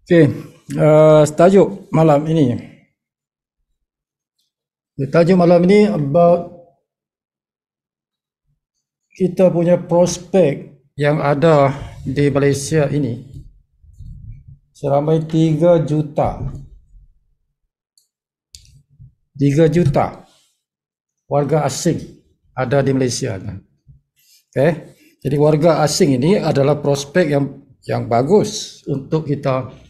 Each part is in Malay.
Okey, tajuk malam ini. Tajuk malam ini about kita punya prospek yang ada di Malaysia ini. Seramai 3 juta. 3 juta warga asing ada di Malaysia. Okey. Jadi warga asing ini adalah prospek yang bagus untuk kita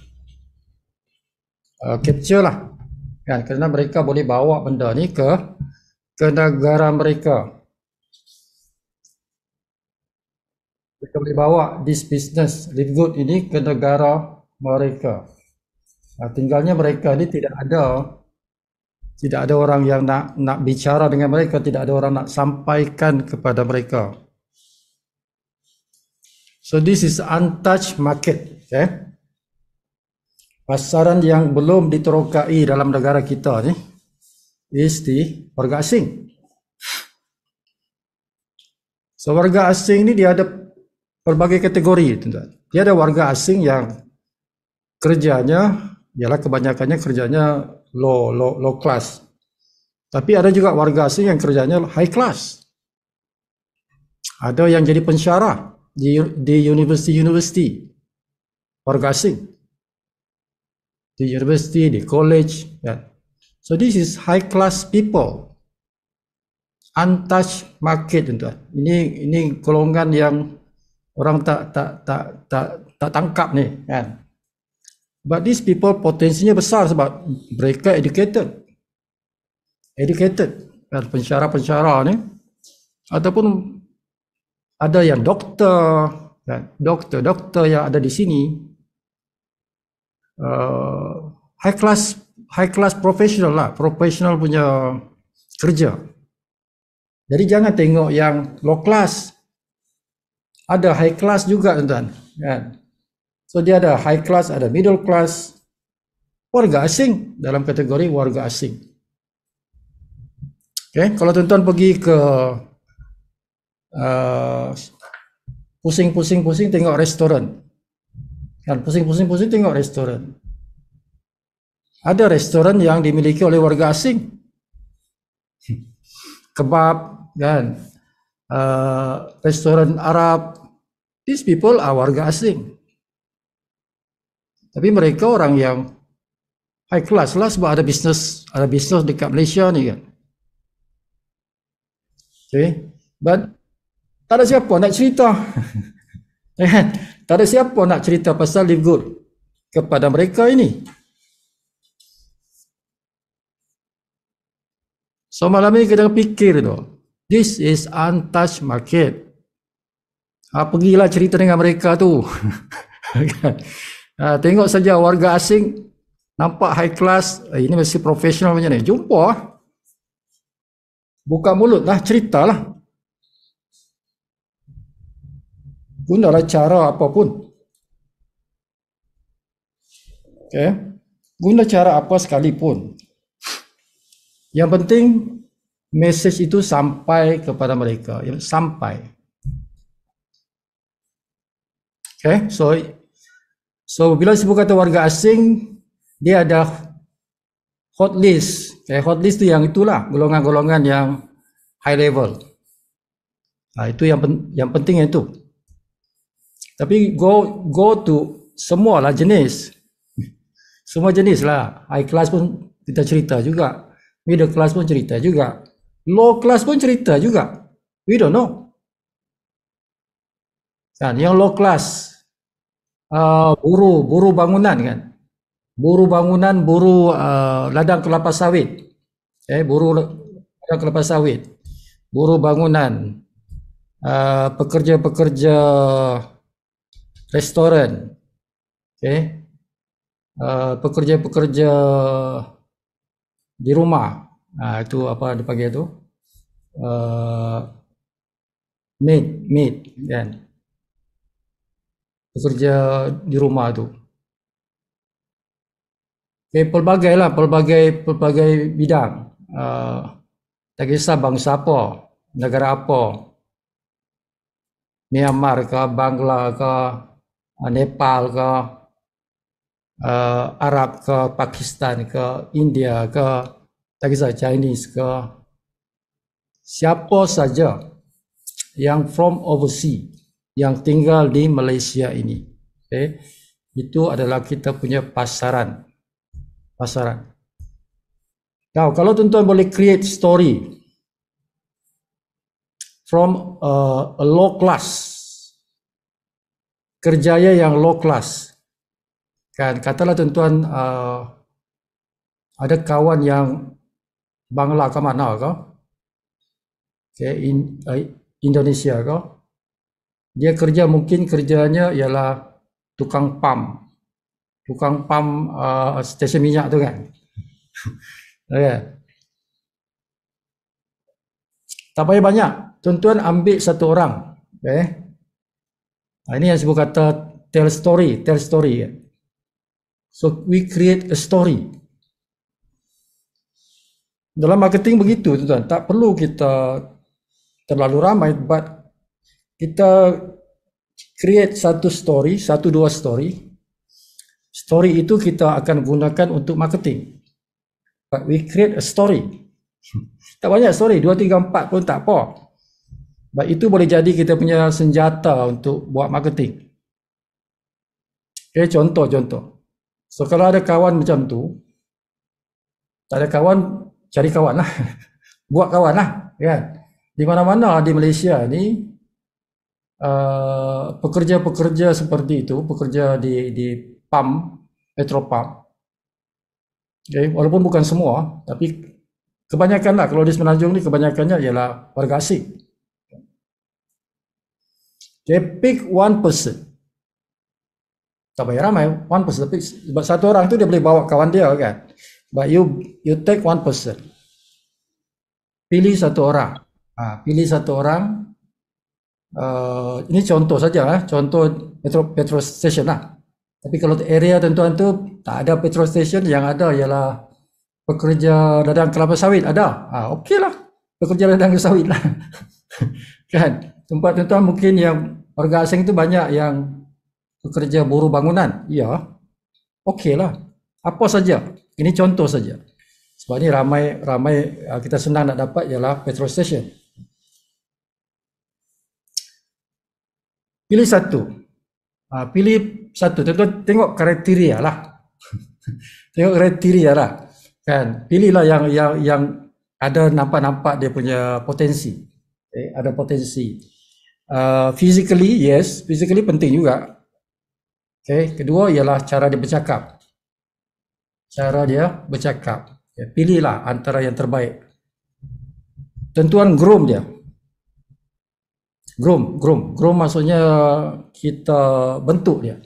capture lah. Kan, kerana mereka boleh bawa benda ni ke negara mereka. Mereka boleh bawa this business live good ini ke negara mereka. Tinggalnya mereka ni tidak ada orang yang nak bicara dengan mereka, tidak ada orang nak sampaikan kepada mereka. So this is untouched market, okay? Pasaran yang belum diterokai dalam negara kita ni is di warga asing. So warga asing ni dia ada berbagai kategori, tuan-tuan. Dia ada warga asing yang kerjanya ialah kebanyakannya kerjanya low class. Tapi ada juga warga asing yang kerjanya high class. Ada yang jadi pensyarah di universiti warga asing. Di university, di college, ya. So this is high class people. Untouched market, tuan-tuan. Ini golongan yang orang tak tangkap ni, kan. But these people potensinya besar sebab mereka educated, kan, pensyarah ni, ataupun ada yang doktor, kan, doktor yang ada di sini, high class professional punya kerja. Jadi jangan tengok yang low class, ada high class juga, tuan-tuan, kan. So dia ada high class, ada middle class, warga asing dalam kategori warga asing. Okay, kalau tuan-tuan pergi ke pusing tengok restoran, kan, pusing tengok restoran. Ada restoran yang dimiliki oleh warga asing, kebab, kan, restoran Arab. These people are warga asing. Tapi mereka orang yang high class lah sebab ada bisnes dekat Malaysia ni, kan. Okay, but tak ada siapa nak cerita. Tak ada siapa nak cerita pasal live good kepada mereka ini. So malam ni kita fikir tu, this is untouched market. Pergilah cerita dengan mereka tu. Tengok saja warga asing nampak high class, ini mesti profesional macam ni. Jumpa, buka mulut lah, ceritalah. Gunalah cara apapun. Okay, guna cara apa sekalipun. Yang penting message itu sampai kepada mereka, sampai. Okay, so bila sebut kata warga asing, dia ada hot list. Okay, hot list tu yang itulah golongan-golongan yang high level. Itu yang penting itu. Tapi go to semualah jenis. Semua jenis lah. High class pun kita cerita juga. Middle class pun cerita juga. Low class pun cerita juga. We don't know. Kan, yang low class, buruh bangunan, kan. Buruh bangunan, buruh ladang kelapa sawit. Buruh ladang kelapa sawit. Buruh bangunan, pekerja-pekerja restoran. Pekerja-pekerja di rumah, itu apa dipanggil tu, maid, kan, pekerja di rumah tu. Pelbagai bidang, tak kisah bangsa apa, negara apa, Myanmar ke, Bangla ke, Nepal ke, Arab ke Pakistan ke India ke tak kisah Chinese ke siapa saja yang from overseas yang tinggal di Malaysia ini. Okay. Itu adalah kita punya pasaran. Now, kalau tuan-tuan boleh create story from a low class, kerjaya yang low class, kan? Katalah tuan-tuan ada kawan yang Bangla ke mana ke? Okay, Indonesia ke? Dia kerja mungkin kerjanya ialah tukang pam stesen minyak tu kan. Okay. Tak payah banyak, tuan-tuan ambil satu orang. Okay. Ini yang sebut kata tell story. So we create a story. Dalam marketing begitu tuan-tuan, tak perlu kita terlalu ramai, but kita create satu story, satu dua story. Story itu kita akan gunakan untuk marketing. But we create a story. Tak banyak story, 2, 3, 4 pun tak apa. But itu boleh jadi kita punya senjata untuk buat marketing. Okay, contoh. So kalau ada kawan macam tu, tak ada kawan, cari kawan lah. Buat kawan lah. Kan? Di mana-mana di Malaysia ni, pekerja-pekerja seperti itu, pekerja di pam, petropam. Okay, walaupun bukan semua, tapi kebanyakan lah, kalau di Semenanjung ni kebanyakannya ialah warga asing. Okay, pick one person. Tak payah ramai, one person. Tapi sebab satu orang tu dia boleh bawa kawan dia kan. But you take one person. Pilih satu orang. Pilih satu orang. Ini contoh saja, contoh petrol station lah. Tapi kalau area tuan-tuan tu tak ada petrol station, yang ada ialah pekerja ladang kelapa sawit ada. Okey lah, pekerja ladang kelapa sawit lah. Kan? Tempat tuan-tuan mungkin yang warga asing tu banyak yang pekerja buruh bangunan. Ya, okey lah. Apa saja. Ini contoh saja. Sebab ni ramai kita senang nak dapat ialah petrol station. Pilih satu. Tuan-tuan tengok kriteria lah. Tengok kriteria lah. Kan? Pilihlah yang ada nampak dia punya potensi. Ada potensi. Physically, yes. Physically penting juga. Okay. Kedua ialah cara dia bercakap. Pilihlah antara yang terbaik. Tuan-tuan groom dia. Groom maksudnya kita bentuk dia.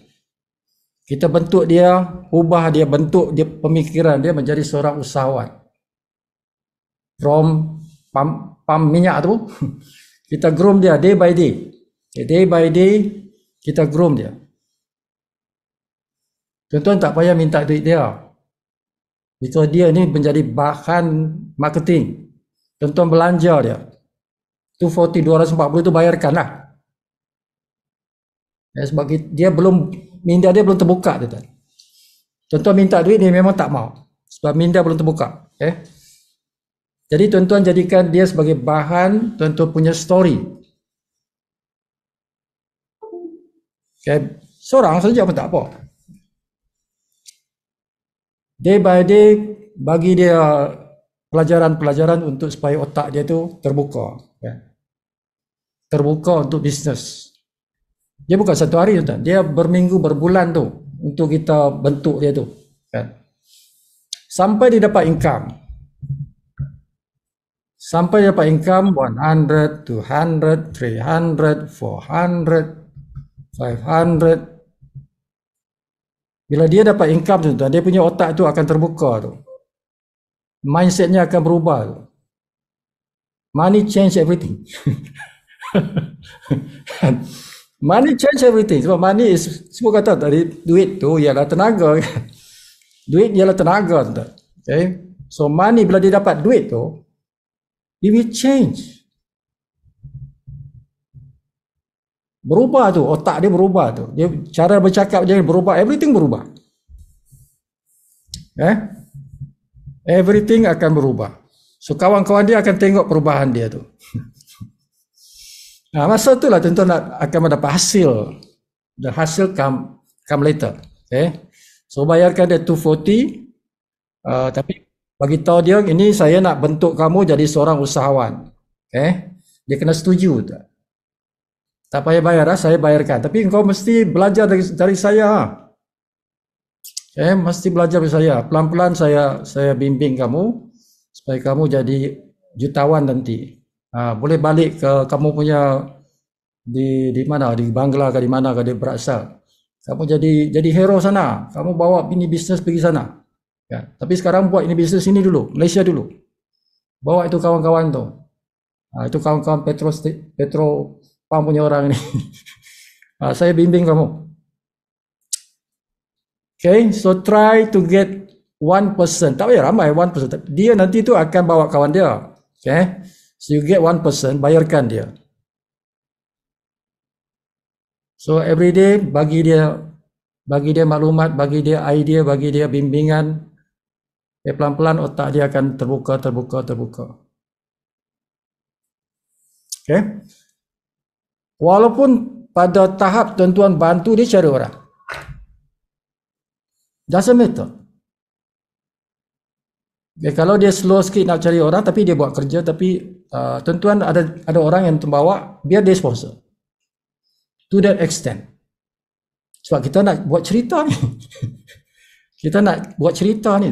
Ubah dia, bentuk dia, pemikiran dia menjadi seorang usahawan. From pam minyak tu, kita groom dia day by day. Day by day kita groom dia. Tuan-tuan tak payah minta duit dia. Because dia ni menjadi bahan marketing. Tuan-tuan belanja dia. 240, 240 tu bayarkan lah. Sebab minda dia belum terbuka. Tuan-tuan minta duit ni memang tak mau. Sebab minda belum terbuka. Okay? Jadi tuan-tuan jadikan dia sebagai bahan tuan-tuan punya story. Okay? Seorang saja pun tak apa. Day by day bagi dia pelajaran-pelajaran untuk supaya otak dia tu terbuka. Terbuka untuk bisnes. Dia bukan satu hari tuan, dia berminggu, berbulan tu untuk kita bentuk dia tu. Sampai dia dapat income. 100, 200, 300, 400, 500. Bila dia dapat income tu tuan, dia punya otak tu akan terbuka tu. Mindsetnya akan berubah tu. Money change everything. Money change everything. Sebab money is, semua kata tadi, duit tu ialah tenaga. Duit ialah tenaga. Okay? So money bila dia dapat duit tu, it will change. Berubah tu, otak dia berubah tu. Dia cara bercakap dia berubah, everything berubah. Eh? Everything akan berubah. So kawan-kawan dia akan tengok perubahan dia tu. Nah, masa itulah tuan-tuan akan mendapat hasil. The hasil come later. Okay. So bayarkan dia 240. Tapi bagi tahu dia, ini saya nak bentuk kamu jadi seorang usahawan. Okay. Dia kena setuju tak? Tak payah bayar, saya bayarkan. Tapi engkau mesti belajar dari saya. Mesti belajar dari saya. Pelan-pelan saya bimbing kamu supaya kamu jadi jutawan nanti. Boleh balik ke kamu punya di mana, di Bangla ke di mana ke dia berasal. Kamu jadi hero sana. Kamu bawa ini bisnes pergi sana. Ya. Tapi sekarang buat ini bisnes ini dulu, Malaysia dulu. Bawa itu kawan-kawan tu. Itu kawan-kawan Petro Pam punya orang ni. Saya bimbing kamu. Okay, so try to get 1%. Tak payah ramai 1%. Dia nanti tu akan bawa kawan dia. Okay, so you get 1%, bayarkan dia. So every day bagi dia maklumat, bagi dia idea, bagi dia bimbingan. Pelan-pelan otak dia akan terbuka. Okay. Walaupun pada tahap tuan-tuan bantu dia cari orang. Doesn't matter. Okay, kalau dia slow sikit nak cari orang tapi dia buat kerja, tapi tuan-tuan ada orang yang terbawa, biar dia sponsor. To that extent. Sebab kita nak buat cerita ni. Kita nak buat cerita ni.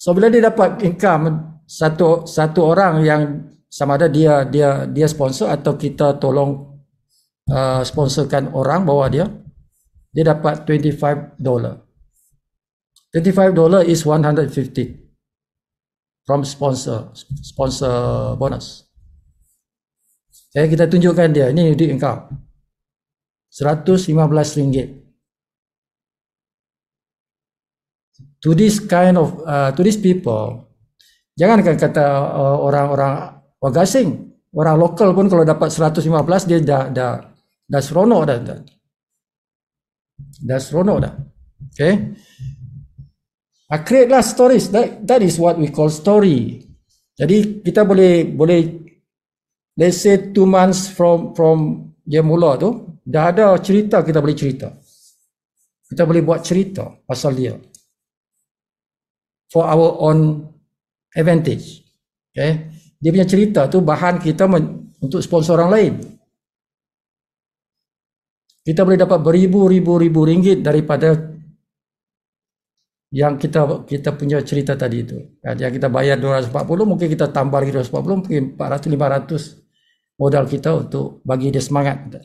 So bila dia dapat income satu orang yang sama ada dia sponsor atau kita tolong sponsorkan orang bawa dia dapat $25. $25 is 150 from sponsor bonus. Kita tunjukkan dia, ini duit engkau. RM115. To this kind of to these people, jangan kata orang-orang warga asing, orang lokal pun kalau dapat 115 dia dah seronok dah seronok dah. Okay, create lah stories. That is what we call story. Jadi kita boleh let's say 2 months from dia mula tu dah ada cerita, kita boleh cerita. Kita boleh buat cerita pasal dia for our own advantage. Okay, dia punya cerita tu bahan kita untuk sponsor orang lain. Kita boleh dapat beribu-ribu ringgit daripada yang kita punya cerita tadi itu. Yang kita bayar 240, mungkin kita tambah lagi 240, mungkin 400-500 modal kita untuk bagi dia semangat.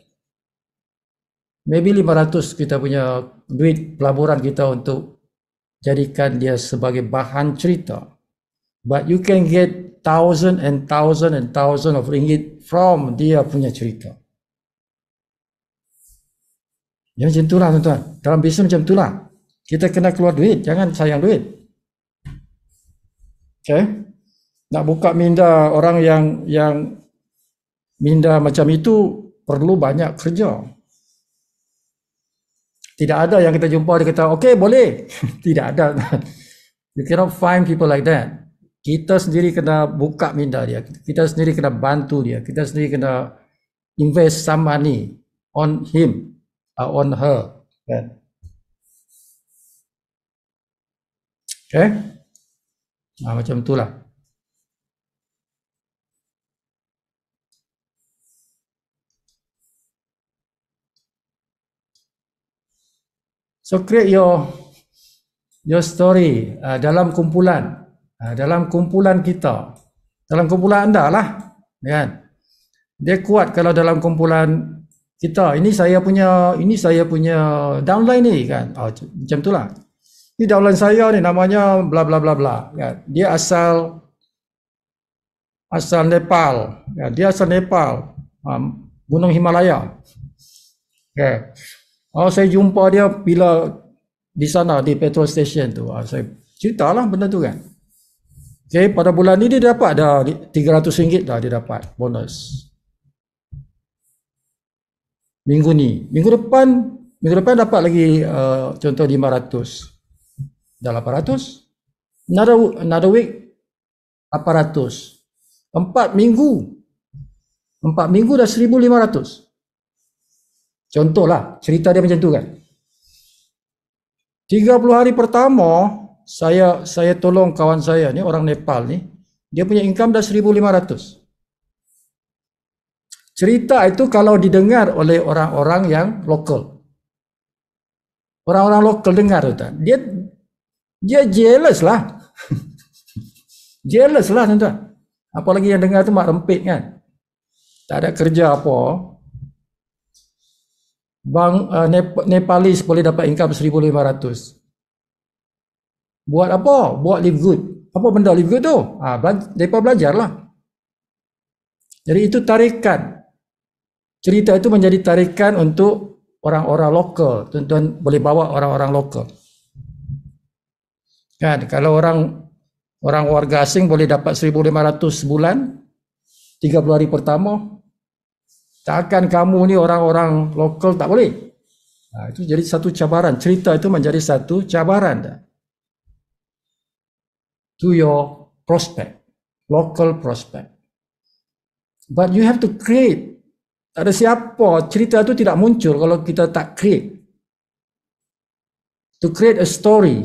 Maybe 500 kita punya duit pelaburan kita untuk jadikan dia sebagai bahan cerita. But you can get thousand and thousand of ringgit from dia punya cerita. Ya macam itulah tuan-tuan. Dalam bisnes macam itulah. Kita kena keluar duit, jangan sayang duit. Okay? Nak buka minda orang yang minda macam itu perlu banyak kerja. Tidak ada yang kita jumpa dia kata, okay boleh. Tidak ada. You cannot find people like that. Kita sendiri kena buka minda dia. Kita sendiri kena bantu dia. Kita sendiri kena invest some money on him, on her. Okay? Macam itulah. So create your story dalam kumpulan. Dalam kumpulan kita. Dalam kumpulan anda lah. Kan? Dia kuat kalau dalam kumpulan kita. Ini saya punya downline ni kan. Macam itulah. Ini downline saya ni namanya bla bla bla bla. Kan? Dia asal Nepal. Kan? Dia asal Nepal. Gunung Himalaya. Okay. Saya jumpa dia bila di sana di petrol station tu. Saya ceritalah benda tu kan. Okay, pada bulan ni dia dapat dah RM300 dah dia dapat bonus. Minggu depan dapat lagi contoh 500. dah 800. Another week 800. 4 minggu dah 1,500. Contohlah, cerita dia macam tu kan. 30 hari pertama, saya tolong kawan saya ni, orang Nepal ni, dia punya income dah 1,500. Cerita itu kalau didengar oleh orang-orang yang lokal. Orang-orang lokal dengar tu tak? Dia jealous lah. Jealous lah tuan-tuan. Apalagi yang dengar tu mak rempit kan. Tak ada kerja apa. Nepalis boleh dapat income 1,500. Buat apa? Buat live good. Apa benda live good tu? Mereka belajarlah. Jadi itu tarikan. Cerita itu menjadi tarikan untuk orang-orang lokal. Tuan-tuan boleh bawa orang-orang lokal. Kan, kalau orang warga asing boleh dapat 1,500 sebulan, 30 hari pertama, takkan kamu ni orang-orang lokal tak boleh. Itu jadi satu cabaran. Cerita itu menjadi satu cabaran to your prospect, local prospect. But you have to create. Tak ada siapa, cerita itu tidak muncul kalau kita tak create. To create a story.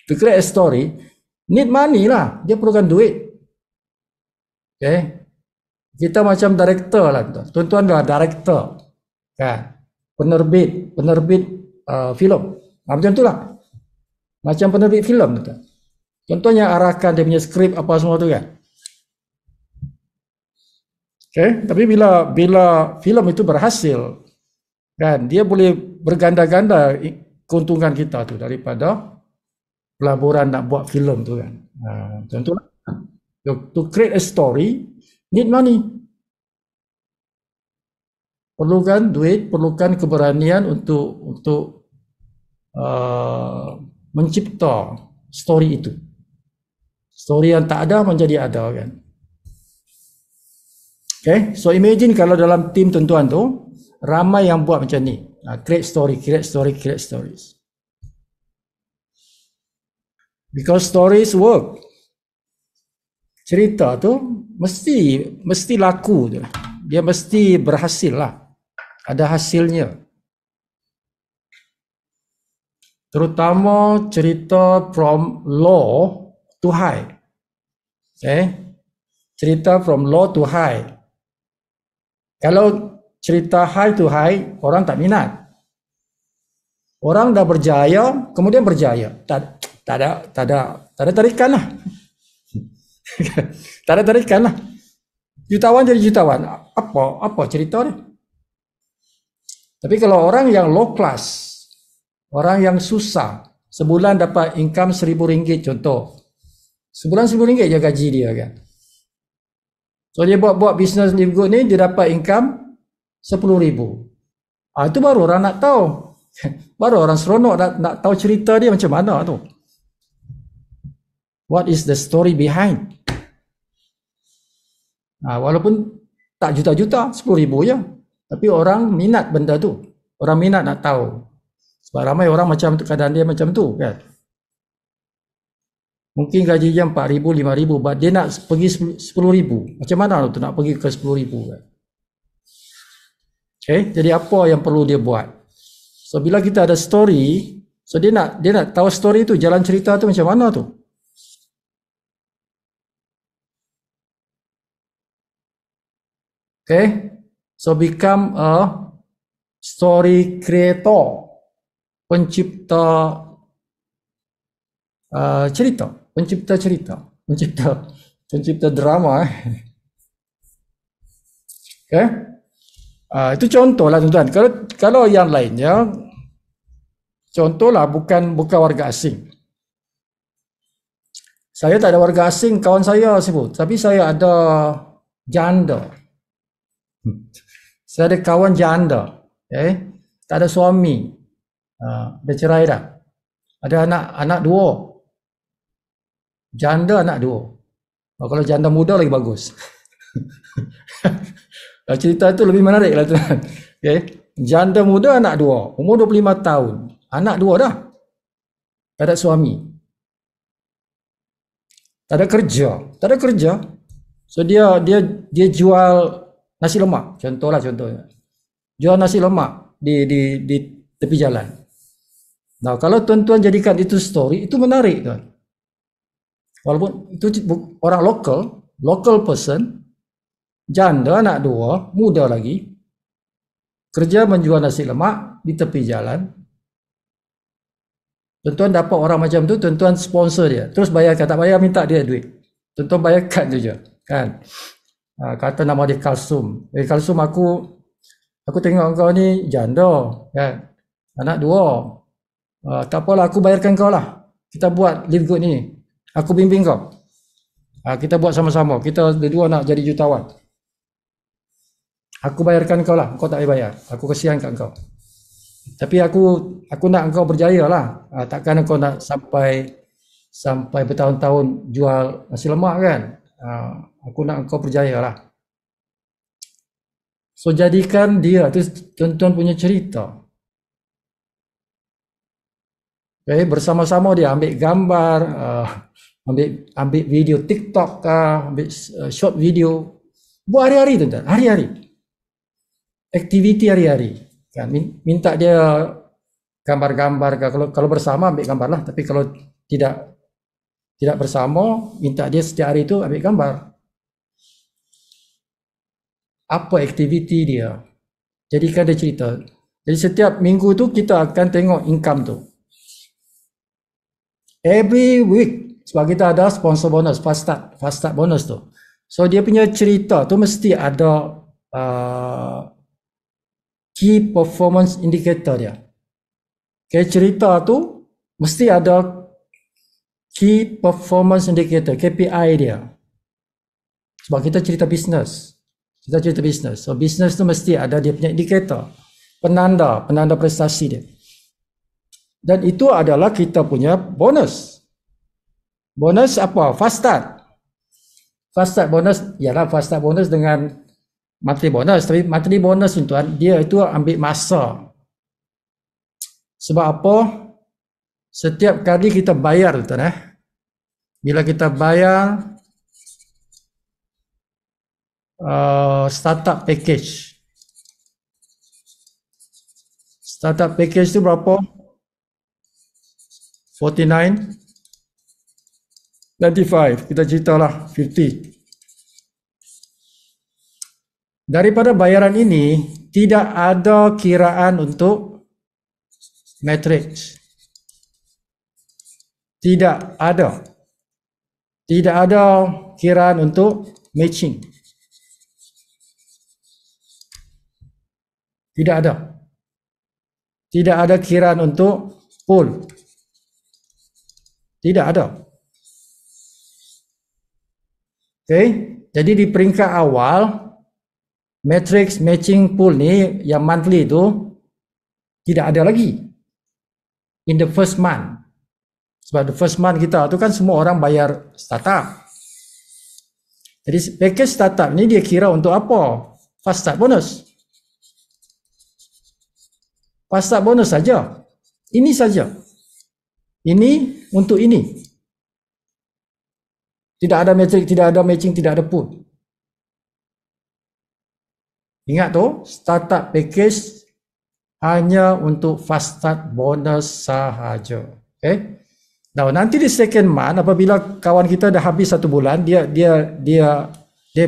To create a story, need money lah. Dia perlukan duit. Okay. Kita macam director lah. Tuan-tuan dah director. Kan. Penerbit filem. Macam tu lah. Macam penerbit filem. Tuan-tuan yang arahkan dia punya skrip apa semua tu kan. Okay. Tapi bila filem itu berhasil, kan, dia boleh berganda-ganda keuntungan kita tu daripada pelaburan nak buat filem tu kan. Contohnya, to create a story, need money. Perlukan duit, perlukan keberanian untuk mencipta story itu. Story yang tak ada menjadi ada kan. Okay, so imagine kalau dalam tim tuan-tuan tu ramai yang buat macam ni. Create stories. Because stories work. Cerita tu mesti laku tu. Dia mesti berhasil lah. Ada hasilnya. Terutama cerita from low to high. Okay? Cerita from low to high. Kalau cerita high to high, orang tak minat. Orang dah berjaya, kemudian berjaya. Tak ada tarikan lah. Tak ada tarikan lah. Jutawan jadi jutawan. Apa cerita dia? Tapi kalau orang yang low class, orang yang susah, sebulan dapat income RM1,000 contoh. Sebulan RM1,000 je gaji dia kan. So dia buat bisnes live good ni, dia dapat income RM10,000. Itu baru orang nak tahu. Baru orang seronok nak tahu cerita dia macam mana tu. What is the story behind? Walaupun tak juta-juta, RM10,000 je. Tapi orang minat benda tu. Orang minat nak tahu. Sebab ramai orang macam tu, keadaan dia macam tu kan. Mungkin gaji dia RM4,000, RM5,000, but dia nak pergi RM10,000. Macam mana tu nak pergi ke RM10,000 kan? Okay, jadi apa yang perlu dia buat? So bila kita ada story, so dia nak tahu story tu, jalan cerita tu macam mana tu? Okay, so become a story creator, pencipta cerita, pencipta drama. Okay, itu contoh lah tuan-tuan. Kalau yang lainnya, contohlah bukan warga asing. Saya tak ada warga asing, kawan saya sebut, tapi saya ada janda. Saya ada kawan janda, okay? Tak ada suami, dah cerai dah. Ada anak 2. Janda anak 2. Kalau janda muda lagi bagus. Cerita itu lebih menarik lah tuan. Okay? Janda muda anak 2, umur 25 tahun, anak 2 dah. tak ada suami, tak ada kerja. So dia jual nasi lemak, contohnya. Jual nasi lemak di tepi jalan. Nah, kalau tuan-tuan jadikan itu story, itu menarik tuan. Walaupun itu orang local person, janda, anak dua, muda lagi, kerja menjual nasi lemak di tepi jalan. Tuan-tuan dapat orang macam tu, tuan-tuan sponsor dia. Terus bayarkan, tak bayar minta dia duit. Tuan-tuan bayarkan saja, kan? Kata nama dia Kalsum. Kalsum, aku tengok kau ni janda, kan? Anak dua. Tak apalah, aku bayarkan kau lah. Kita buat Live Good ni. Aku bimbing kau. Kita buat sama-sama. Kita berdua nak jadi jutawan. Aku bayarkan kau lah. Kau tak payah bayar. Aku kasihankan kau. Tapi aku nak kau berjaya lah. Takkan kau nak sampai bertahun-tahun jual nasi lemak kan. Aku nak kau berjaya lah. So jadikan dia tu tuan-tuan punya cerita. Okay, bersama-sama dia ambil gambar, ambil video TikTok kah, ambil short video. Buat hari-hari tuan-tuan, hari-hari. Aktiviti hari-hari. Kan, minta dia gambar-gambar kah. Kalau bersama ambil gambar lah, tapi kalau tidak bersama, minta dia setiap hari itu ambil gambar. Apa aktiviti dia? Jadikan dia cerita. Jadi setiap minggu tu kita akan tengok income tu. Every week, sebab kita ada sponsor bonus, fast start bonus tu. So dia punya cerita tu mesti ada key performance indicator dia. Okay, cerita tu mesti ada key performance indicator, KPI dia. Sebab kita cerita bisnes. So bisnes tu mesti ada dia punya indikator, penanda prestasi dia. Dan itu adalah kita punya bonus. Bonus apa? Fast start. Fast start bonus ialah fast start bonus dengan monthly bonus. Tapi monthly bonus tuan, dia itu ambil masa. Sebab apa? Setiap kali kita bayar tuan, bila kita bayar startup package. Startup package tu berapa? 49.95, kita ceritalah 50. Daripada bayaran ini tidak ada kiraan untuk matrix. Tidak ada kiraan untuk matching. Tidak ada kiraan untuk pool. Tidak ada. Okay, jadi di peringkat awal matrix matching pool ni yang monthly tu tidak ada lagi. In the first month. Sebab the first month kita tu kan semua orang bayar startup. Jadi package startup ni dia kira untuk apa? Fast start bonus. Fast start bonus saja. Ini saja. Ini untuk ini. Tidak ada matrix, tidak ada matching, tidak ada pool. Ingat tu, startup package hanya untuk fast start bonus sahaja. Okay? Now, nanti di second month apabila kawan kita dah habis 1 bulan, dia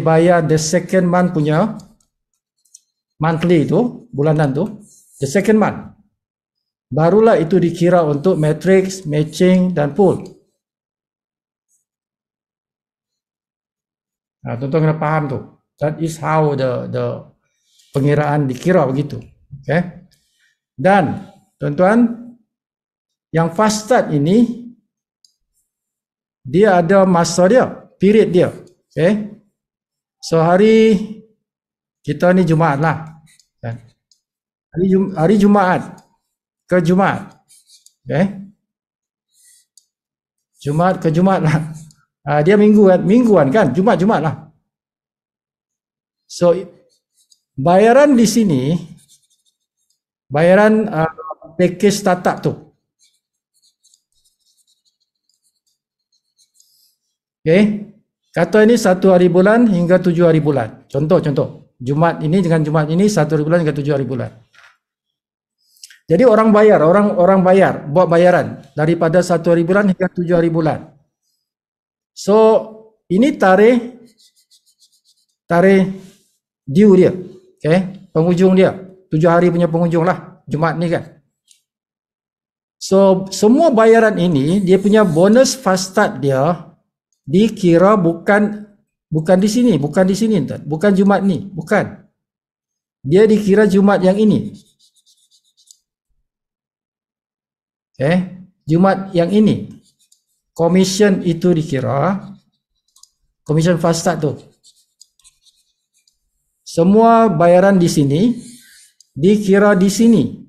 bayar the second month punya monthly tu, bulanan tu, the second month. Barulah itu dikira untuk matrix, matching dan pool. Nah, tuan-tuan kena faham tu. That is how the pengiraan dikira begitu. Okay? Dan tuan-tuan, yang fast start ini dia ada masa dia, period dia. Okay? So hari kita ni Jumaat lah. Kan? Hari Jumaat ke Jumaat. Okay? Jumaat ke Jumaat lah. Dia mingguan kan, Jumaat lah. So bayaran di sini, bayaran package startup tu Okay. Kata ini 1 hari bulan hingga 7 hari bulan. Contoh. Jumaat ini dengan Jumaat ini 1 hari bulan hingga 7 hari bulan. Jadi orang bayar buat bayaran daripada 1 hari bulan hingga 7 hari bulan. So ini tarikh due dia. Okay. Penghujung dia 7 hari punya penghujung lah Jumaat ni kan. So semua bayaran ini dia punya bonus fast start dia dikira bukan di sini, bukan Jumaat ni, bukan. Dia dikira Jumaat yang ini. Jumaat yang ini. Commission itu dikira commission fast start tu. Semua bayaran di sini dikira di sini.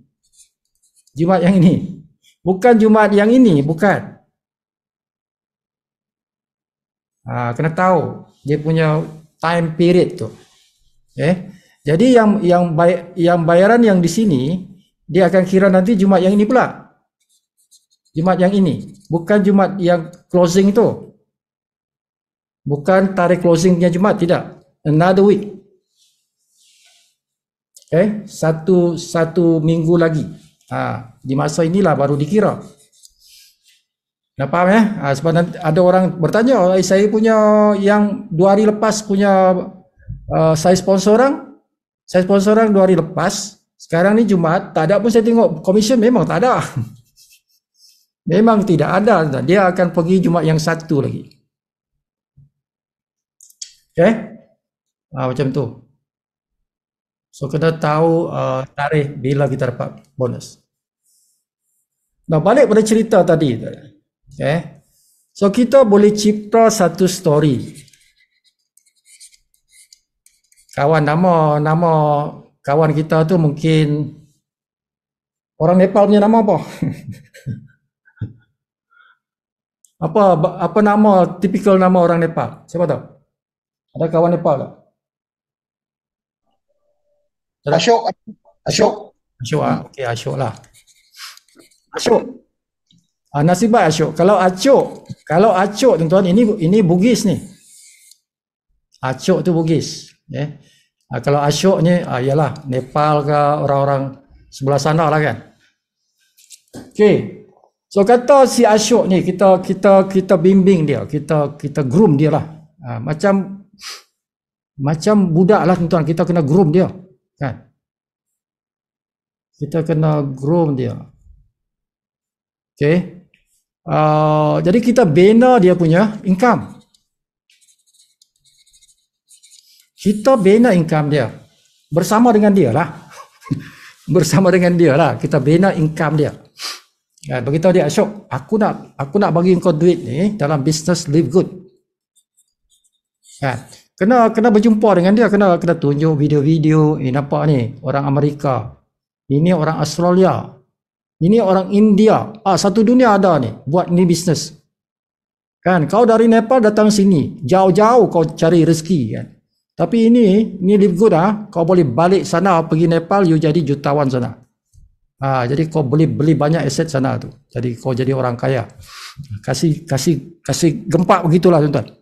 Jumaat yang ini. Bukan Jumaat yang ini, bukan. Kena tahu dia punya time period tu. Jadi yang bayaran yang di sini dia akan kira nanti Jumaat yang ini pula. Jumaat yang ini, bukan Jumaat yang closing itu. Bukan tarikh closingnya Jumaat, tidak. Another week. Satu minggu lagi. Di masa inilah baru dikira. Dah faham ya? Sebab ada orang bertanya, saya punya yang 2 hari lepas punya saya sponsor orang 2 hari lepas, sekarang ni Jumaat, tak ada pun saya tengok komisen, memang tak ada. Memang tidak ada, dia akan pergi Jumaat yang satu lagi. Macam tu. So kena tahu tarikh bila kita dapat bonus. Nah, balik pada cerita tadi. So kita boleh cipta satu story. Nama kawan kita tu mungkin orang Nepal punya nama apa? apa nama tipikal nama orang Nepal? Siapa tahu? Ada kawan Nepal tak? Ashok. Okey, Ashok lah. Ashok. Nasib baik Ashok. Kalau Ashok tuan-tuan, ini Bugis ni. Ashok tu Bugis. Kalau Ashok ni ialah Nepal ke orang-orang sebelah sana lah kan. Okey. So kata si Ashok ni kita bimbing dia, kita groom dia lah. Macam budak lah tuan-tuan, kita kena groom dia kan. Kita kena groom dia. Okey. Jadi kita bina dia punya income. Kita bina income dia bersama dengan dia lah. Bersama dengan dia lah kita bina income dia. Beritahu dia, Ashok, aku nak bagi kau duit ni dalam business live good. Kena berjumpa dengan dia, kena tunjuk video-video. Nampak ni orang Amerika, ini orang Australia, ini orang India, satu dunia ada ni buat ni bisnes. Kan, kau dari Nepal datang sini, jauh-jauh kau cari rezeki kan. Tapi ini live good kau boleh balik sana, pergi Nepal, you jadi jutawan sana. Jadi kau boleh beli banyak aset sana tu. Jadi kau jadi orang kaya. Kasih gempak begitulah tuan-tuan.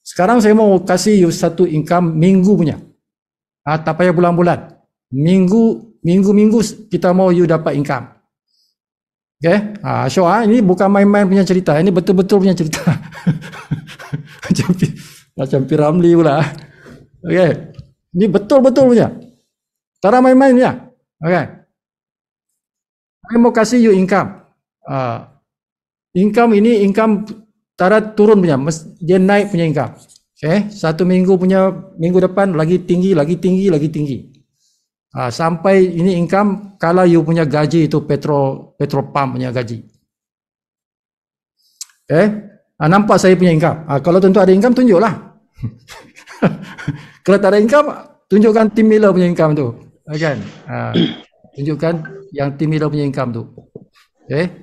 Sekarang saya mau kasih you satu income minggu punya. Tak payah bulan-bulan. Minggu kita mau you dapat income. Ashok, ini bukan main-main punya cerita, ini betul-betul punya cerita. Macam Piramli pula. Ini betul-betul punya. Tak ada main-main punya. Saya mau kasih you income. Income ini income tak turun punya, dia naik punya income. Satu minggu punya, minggu depan lagi tinggi. Sampai ini income kalau you punya gaji itu petrol pump punya gaji. Nampak saya punya income. Kalau tentu ada income, tunjuklah. Kalau tak ada income, tunjukkan Tim Miller punya income tu. Kan? Tunjukkan yang Tim Miller punya income tu.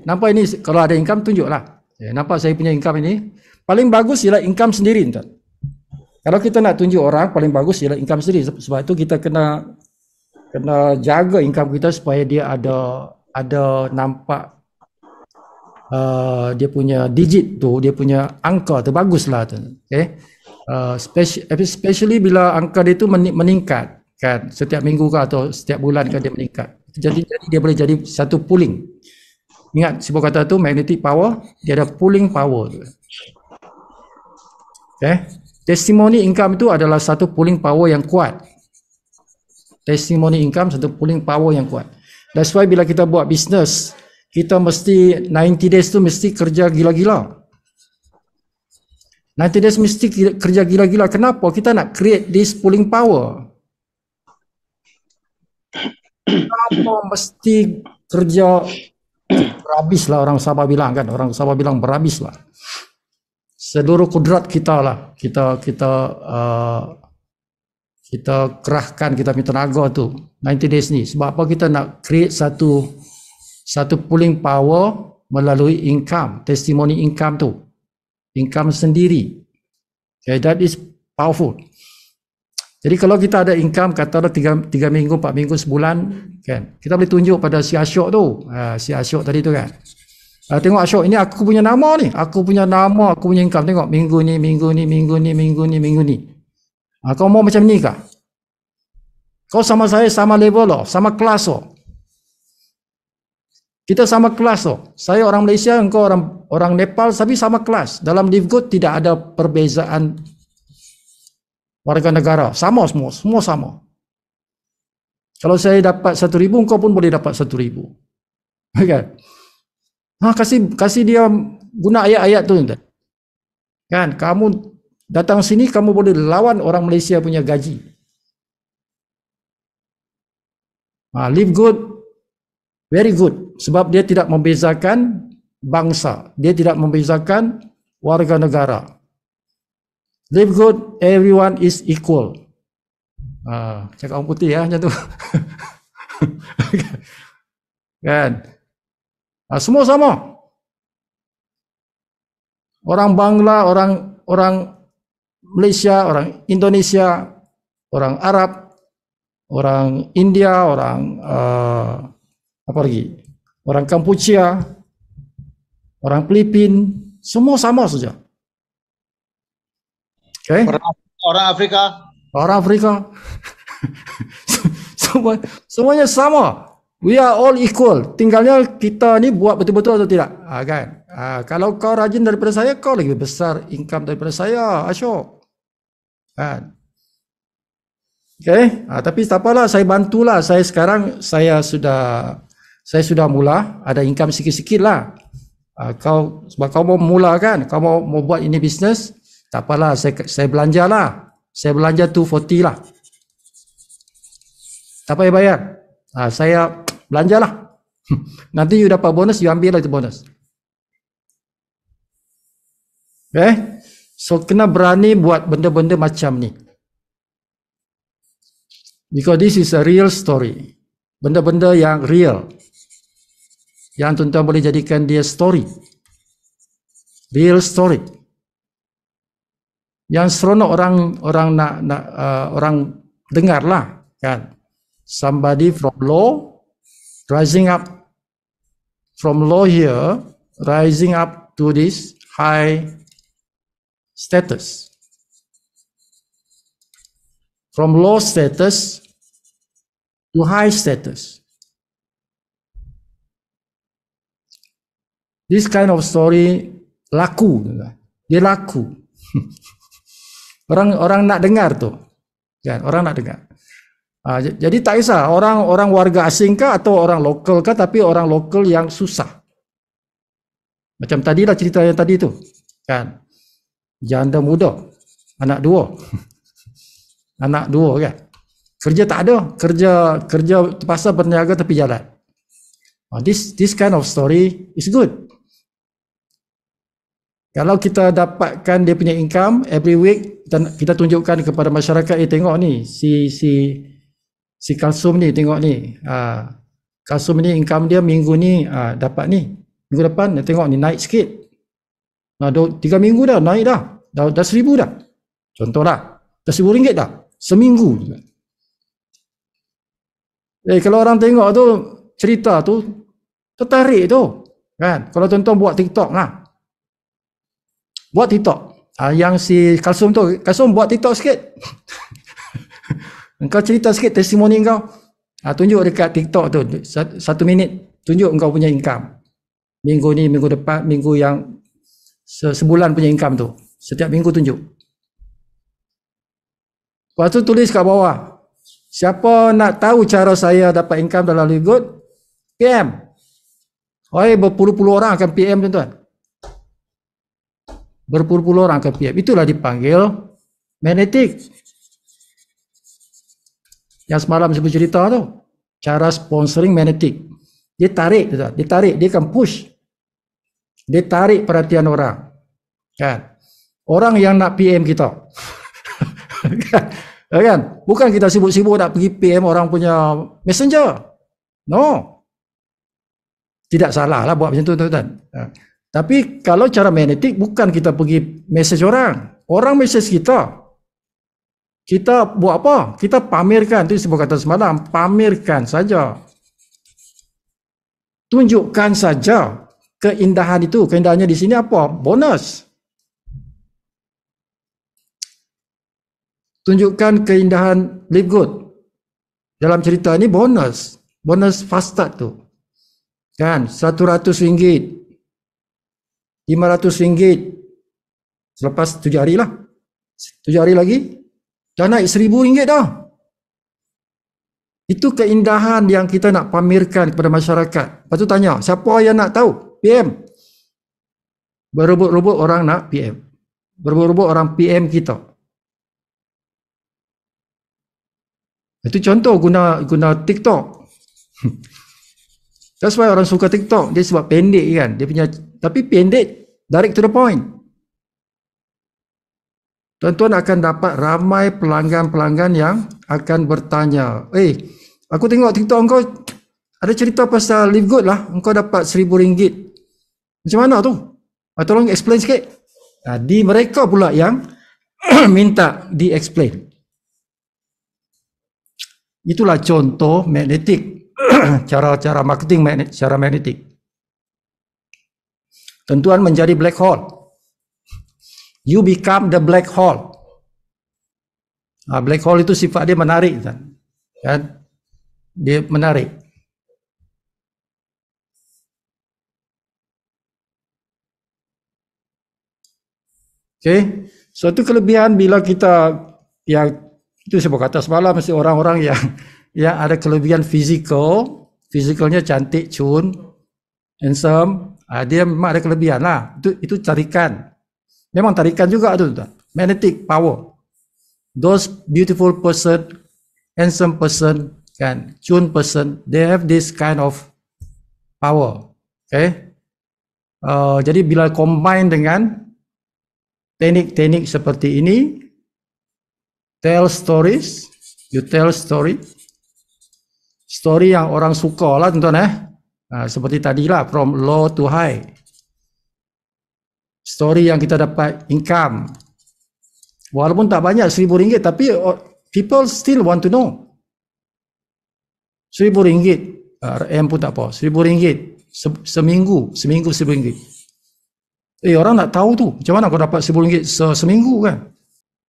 Nampak ini, kalau ada income, tunjuklah. Nampak saya punya income ini. Paling bagus ialah income sendiri. Tuan. Kalau kita nak tunjuk orang, paling bagus ialah income sendiri. Sebab itu kita kena jaga income kita supaya dia ada nampak dia punya digit tu, dia punya angka tu baguslah tu. Okay. Especially bila angka dia tu meningkat kan, setiap minggu ke atau setiap bulan ke dia meningkat. Jadi dia boleh jadi satu pooling. Ingat sebuah kata tu magnetic power, dia ada pooling power tu. Okay. Testimony income itu adalah satu pooling power yang kuat. Testimony income satu pooling power yang kuat. That's why bila kita buat bisnes, kita mesti 90 days tu mesti kerja gila-gila. 90 days mesti kerja gila-gila. Kenapa? Kita nak create this pooling power. Kenapa mesti kerja berhabis lah, orang Sabah bilang kan, orang Sabah bilang berhabis lah. Seluruh kudrat kita lah, kita kerahkan, kita punya tenaga tu 90 days ni. Sebab apa? Kita nak create satu pooling power melalui income, testimony income tu, income sendiri. Okay, that is powerful. Jadi kalau kita ada income katalah 3 minggu, 4 minggu, sebulan kan, kita boleh tunjuk pada si Ashok tu, si Ashok tadi tu kan, tengok Ashok, ini aku punya nama ni, aku punya nama, aku punya income, tengok minggu ni, minggu ni, minggu ni, minggu ni, minggu ni. Kau mau macam ni kah? Kau sama saya sama level loh, sama kelas loh. Kita sama kelas loh. Saya orang Malaysia, engkau orang Nepal, tapi sama kelas. Dalam Live Good tidak ada perbezaan warga negara. Sama semua sama. Kalau saya dapat 1,000, engkau pun boleh dapat 1,000. Kan? Kasih dia guna ayat-ayat tu. Kan? Kamu datang sini, kamu boleh lawan orang Malaysia punya gaji. Live Good, very good. Sebab dia tidak membezakan bangsa. Dia tidak membezakan warga negara. Live Good, everyone is equal. Cakap orang putih ya, macam tu. Kan? Semua sama. Orang Bangla, orang Malaysia, orang Indonesia, orang Arab, orang India, orang apa lagi? Orang Kampuchia, orang Filipina, semua sama saja. Okay? Orang Afrika. Orang Afrika. Semuanya sama. We are all equal. Tinggalnya kita ni buat betul-betul atau tidak. Kan? Kalau kau rajin daripada saya, kau lebih besar income daripada saya, Ashok. Kan? Okay? Tapi tak apalah, saya bantulah. Sekarang saya sudah mula ada income sikit-sikit lah. Sebab kau mau mula kan, kau mau buat ini bisnes, tak apalah, saya belanja lah. Saya belanja 240 lah. Tak payah bayar. Saya belanja lah. Nanti you dapat bonus, you ambil lah itu bonus. Okay? So kena berani buat benda-benda macam ni. Because this is a real story. Benda-benda yang real. Yang tuan-tuan boleh jadikan dia story. Real story. Yang seronok orang dengar lah kan. Somebody from low rising up from low here, rising up to this high status. From low status to high status. This kind of story laku. Dia laku. Orang nak dengar tu. Kan? Orang nak dengar. Jadi tak kisah orang warga asing kah atau orang lokal kah, tapi orang lokal yang susah. Macam tadilah cerita yang tadi tu. Kan? Janda muda, anak dua. Anak dua kan. Kerja tak ada, kerja terpaksa berniaga tepi jalan. This kind of story is good. Kalau kita dapatkan dia punya income every week dan kita tunjukkan kepada masyarakat, tengok ni si Kalsum ni, tengok ni. Kalsum ni income dia minggu ni dapat ni. Minggu depan tengok ni naik sikit. 3 minggu dah naik dah 1,000 dah. Contohlah, dah RM1,000 dah seminggu. Kalau orang tengok tu cerita tu tertarik tu. Kan? Kalau tuan-tuan buat TikTok lah. Buat TikTok. Yang si Kalsum tu, Kalsum buat TikTok sikit. Engkau cerita sikit testimoni engkau. Tunjuk dekat TikTok tu 1 minit. Tunjuk engkau punya income. Minggu ni, minggu depan, minggu yang sebulan punya income tu. Setiap minggu tunjuk. Lepas tu tulis kat bawah. Siapa nak tahu cara saya dapat income dalam Livegood? PM. Berpuluh-puluh orang akan PM tuan-tuan. Berpuluh-puluh orang akan PM. Itulah dipanggil magnetic. Yang semalam saya bercerita tu. Cara sponsoring magnetic. Dia tarik tuan-tuan. Dia tarik. Dia akan push. Dia tarik perhatian orang. Kan? Orang yang nak PM kita. Kan? Bukan kita sibuk-sibuk nak pergi PM orang punya messenger. No. Tidak salah lah buat macam tu tuan-tuan. Tapi kalau cara magnetik bukan kita pergi message orang. Orang message kita. Kita buat apa? Kita pamerkan. Itu sebab kata semalam. Pamerkan saja. Tunjukkan saja keindahan itu. Keindahannya di sini apa? Bonus. Tunjukkan keindahan Livegood. Dalam cerita ini bonus. Bonus fast start tu. Kan, RM100, RM500, selepas 7 hari lah, 7 hari lagi, dah naik RM1,000 dah. Itu keindahan yang kita nak pamerkan kepada masyarakat. Lepas tu tanya, siapa yang nak tahu? PM. Berebut-rebut orang nak PM. Berebut-rebut orang PM kita. Itu contoh guna TikTok. That's why orang suka TikTok. Dia sebab pendek kan. Dia punya, tapi pendek, direct to the point. Tuan-tuan akan dapat ramai pelanggan-pelanggan yang akan bertanya, aku tengok TikTok engkau ada cerita pasal Livegood lah. Engkau dapat RM1,000. Macam mana tu? Tolong explain sikit. Di mereka pula yang minta di-explain. Itulah contoh magnetik. Cara marketing secara magnetik. Tuan-tuan menjadi black hole. You become the black hole. Black hole itu sifat dia menarik kan? Dia menarik. Okay. Suatu kelebihan bila kita yang itu saya berkata semalam mesti orang-orang yang ada kelebihan fizikalnya cantik, cun, handsome, dia memang ada kelebihan lah. Itu tarikan. Memang tarikan juga tu. Magnetic power. Those beautiful person, handsome person, kan, cun person, they have this kind of power. Okay. Jadi bila combine dengan teknik-teknik seperti ini, tell stories, you tell story yang orang suka lah tuan-tuan seperti tadilah, from low to high. Story yang kita dapat income. Walaupun tak banyak RM1,000, tapi people still want to know. RM1,000, RM pun tak apa. RM1,000 seminggu RM1,000. Orang nak tahu tu, macam mana kau dapat RM1,000 seminggu kan?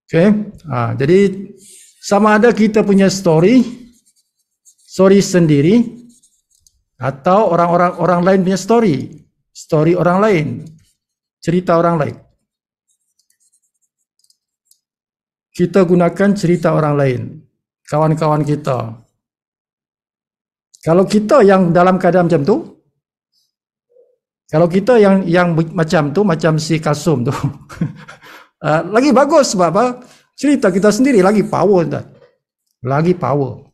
Okay. Jadi sama ada kita punya story sendiri atau orang lain punya story orang lain, cerita orang lain. Kita gunakan cerita orang lain, kawan-kawan kita. Kalau kita yang dalam keadaan macam tu, kalau kita yang macam tu, macam si Kalsum tu, lagi bagus sebab apa? Cerita kita sendiri lagi power tak? Lagi power.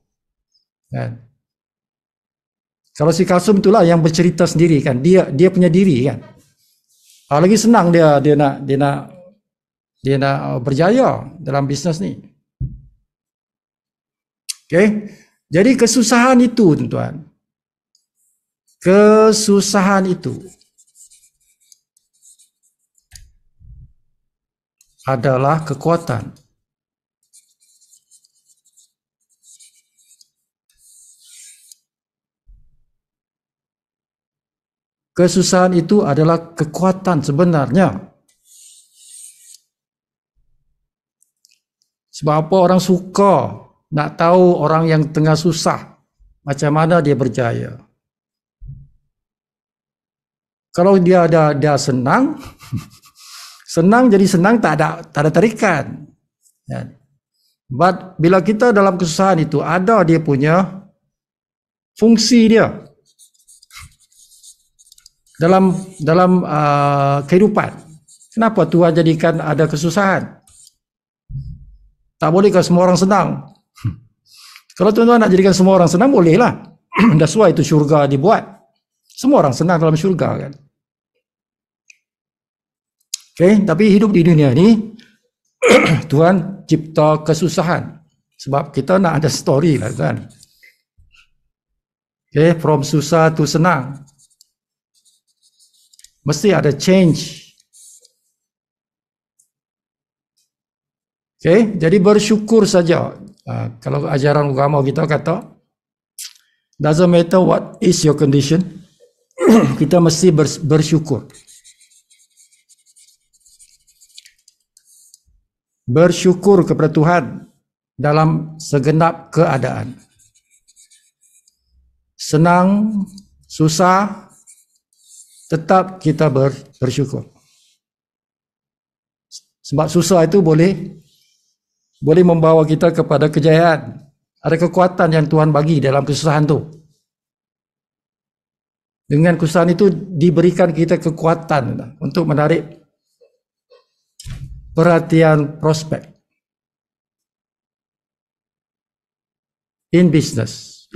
Kan? Kalau si Kalsum itulah yang bercerita sendiri kan, dia punya diri kan. Lagi senang dia nak berjaya dalam bisnes ni. Okay? Jadi kesusahan itu tuan-tuan. Kesusahan itu adalah kekuatan. kesusahan itu adalah kekuatan sebenarnya. Sebab apa orang suka nak tahu orang yang tengah susah, macam mana dia berjaya. Kalau dia ada senang, senang jadi senang, tak ada tarikan. Ya. But bila kita dalam kesusahan itu ada dia punya fungsi dia dalam kehidupan. Kenapa Tuhan jadikan ada kesusahan? Tak bolehkah semua orang senang? Kalau Tuhan nak jadikan semua orang senang, bolehlah. That's why itu syurga dibuat. Semua orang senang dalam syurga kan. Okay, tapi hidup di dunia ni Tuhan cipta kesusahan. Sebab kita nak ada story lah kan. Okay, from susah to senang. Mesti ada change. Okay, jadi bersyukur saja. Kalau ajaran agama kita kata, doesn't matter what is your condition, kita mesti bersyukur. Bersyukur kepada Tuhan dalam segenap keadaan. Senang, susah, tetap kita bersyukur. Sebab susah itu boleh membawa kita kepada kejayaan. Ada kekuatan yang Tuhan bagi dalam kesusahan itu. Dengan kesusahan itu diberikan kita kekuatan untuk menarik perhatian prospek. In business.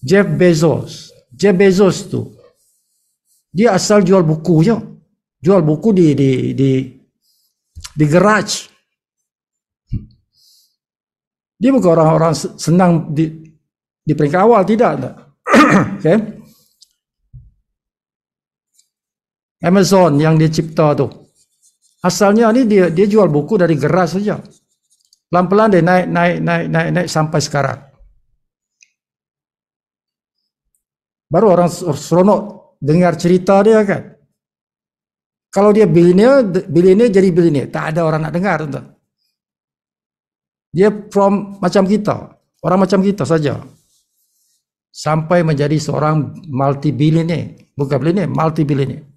Jeff Bezos tu, dia asal jual buku je. Jual buku di garage. Dia bukan orang-orang senang di peringkat awal, tidak. Okay? Amazon yang dia cipta tu, asalnya ni dia jual buku dari garage saja. Pelan-pelan dia naik sampai sekarang. Baru orang seronok dengar cerita dia kan. Kalau dia billionaire jadi billionaire, tak ada orang nak dengar tuan. Dia from macam kita, orang macam kita saja. Sampai menjadi seorang multi-billionaire, bukan billionaire, multi-billionaire.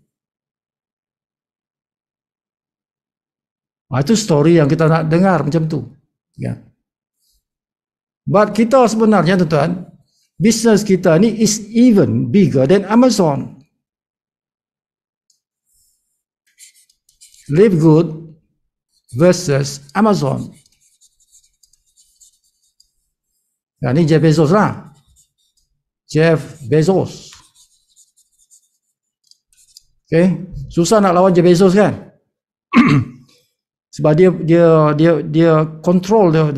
Itu story yang kita nak dengar macam tu. Ya. But kita sebenarnya tuan-tuan, bisnes kita ni is even bigger than Amazon. Live Good versus Amazon. Ya, ni Jeff Bezos lah. Jeff Bezos. Okay, susah nak lawan Jeff Bezos kan? Sebab dia control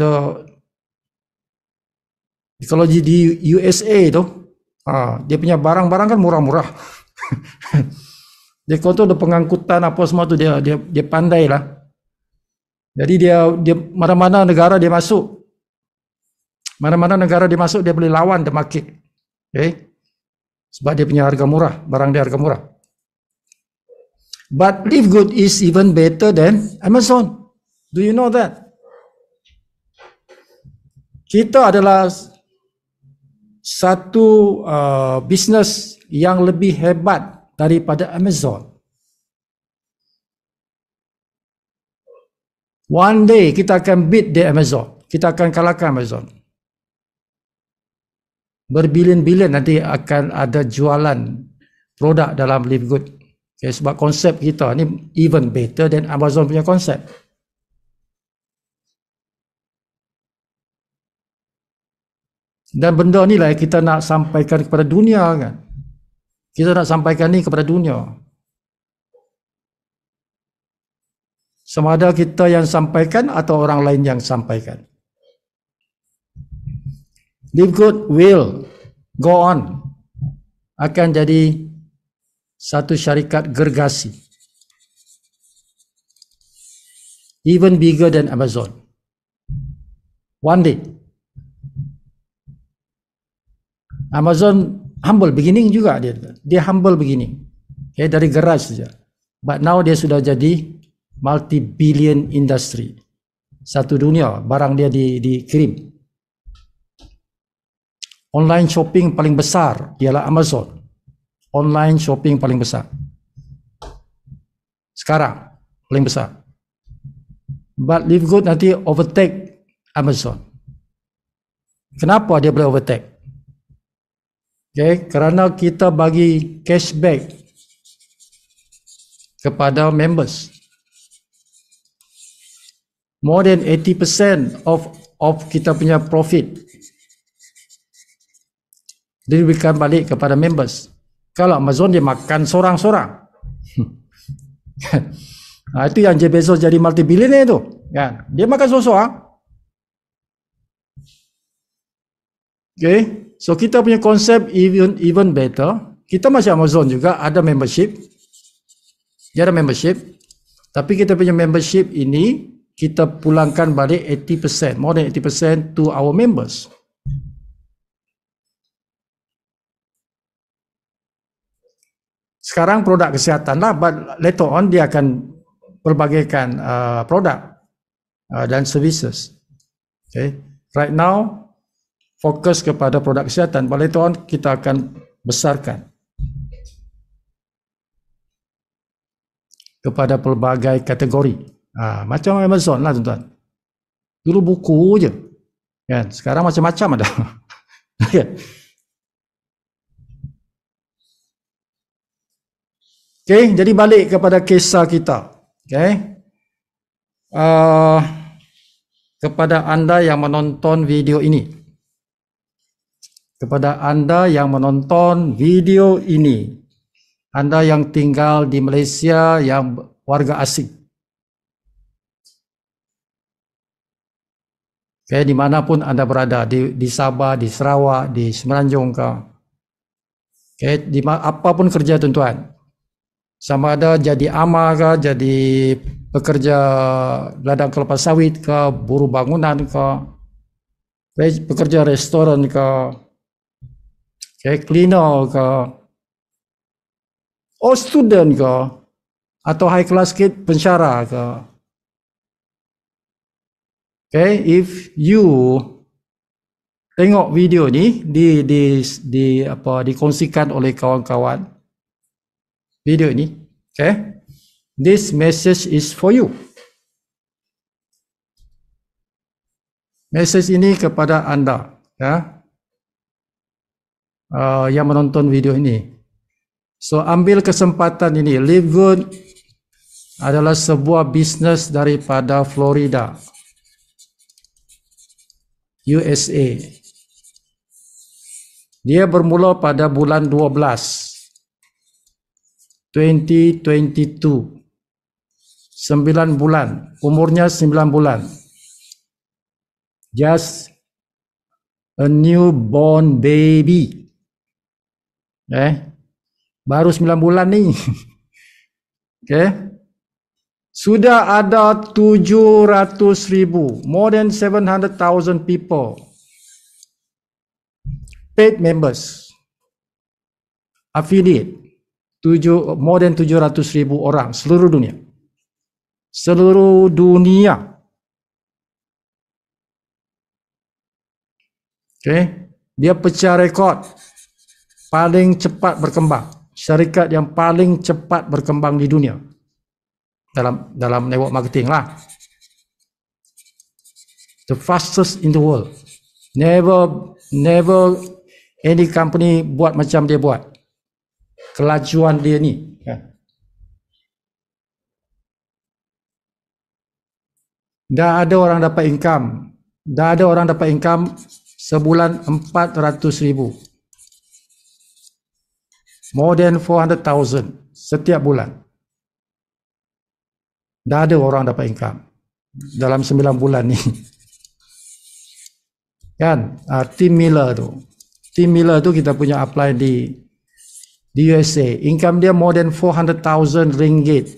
kalau di USA tu, dia punya barang-barang kan murah-murah. Dia kontrol pengangkutan apa semua tu, dia pandai lah. Jadi dia mana-mana negara dia masuk, dia boleh lawan the market. Okay? Sebab dia punya harga murah, barang dia harga murah. But Live Good is even better than Amazon. Do you know that? Kita adalah satu bisnes yang lebih hebat daripada Amazon. One day kita akan beat the Amazon. Kita akan kalahkan Amazon. Berbilion-bilion nanti akan ada jualan produk dalam Live Good. Okay, sebab konsep kita ni even better than Amazon punya konsep. Dan benda ni lah kita nak sampaikan kepada dunia kan. Kita nak sampaikan ni kepada dunia. Sama ada kita yang sampaikan atau orang lain yang sampaikan. Live Good will go on. Akan jadi satu syarikat gergasi. Even bigger than Amazon. One day. Amazon humble beginning juga dia humble beginning. Okay, dari garage saja. But now dia sudah jadi multi-billion industry. Satu dunia barang dia dikirim. Online shopping paling besar ialah Amazon. Online shopping paling besar. Sekarang paling besar. But Live Good nanti overtake Amazon. Kenapa dia boleh overtake? Okay, kerana kita bagi cashback kepada members. More than 80% of kita punya profit diberikan balik kepada members. Kalau Amazon dia makan sorang-sorang. Nah, itu yang Jeff Bezos jadi multi-billionaire tu. Kan? Dia makan sorang-sorang. Okay. So kita punya konsep even better. Kita masih Amazon juga ada membership. Dia ada membership. Tapi kita punya membership ini kita pulangkan balik 80%, more than 80% to our members. Sekarang produk kesihatan lah, but later on dia akan pelbagaikan produk dan services. Okay. Right now fokus kepada produk kesihatan, but later on kita akan besarkan kepada pelbagai kategori. Macam Amazon lah tuan-tuan. Dulu buku je. Kan? Sekarang macam-macam ada. Okay, jadi balik kepada kisah kita. Okay. Kepada anda yang menonton video ini. Kepada anda yang menonton video ini. Anda yang tinggal di Malaysia, yang warga asing. Okay, dimanapun anda berada, di Sabah, di Sarawak, di Semenanjung ke. Okay, apapun kerja tuan-tuan. Sama ada jadi ama ke, jadi pekerja ladang kelapa sawit ke, buruh bangunan ke, pekerja restoran ke, okay, cleaner ke, student ke, atau high class kid pensyarah ke. Okay, if you tengok video ni dikongsikan oleh kawan-kawan video ini, okay, this message is for you. Message ini kepada anda, ya, yang menonton video ini. So ambil kesempatan ini. Live Good adalah sebuah bisnes daripada Florida, USA. Dia bermula pada bulan 12 2022. 9 bulan, umurnya 9 bulan. Just a newborn baby. Baru 9 bulan ni. Okay. Sudah ada 700,000, more than 700,000 people, paid members, affiliate. More than 700,000 orang seluruh dunia. Seluruh dunia. Okay. Dia pecah rekod paling cepat berkembang. Syarikat yang paling cepat berkembang di dunia. Dalam network marketing lah. The fastest in the world. Never any company buat macam dia buat. Kelajuan dia ni. Dah ada orang dapat income. Sebulan 400,000. More than 400,000 setiap bulan. Dah ada orang dapat income dalam 9 bulan ni. Kan? Tim Miller tu kita punya apply di USA. Income dia more than 400,000 ringgit.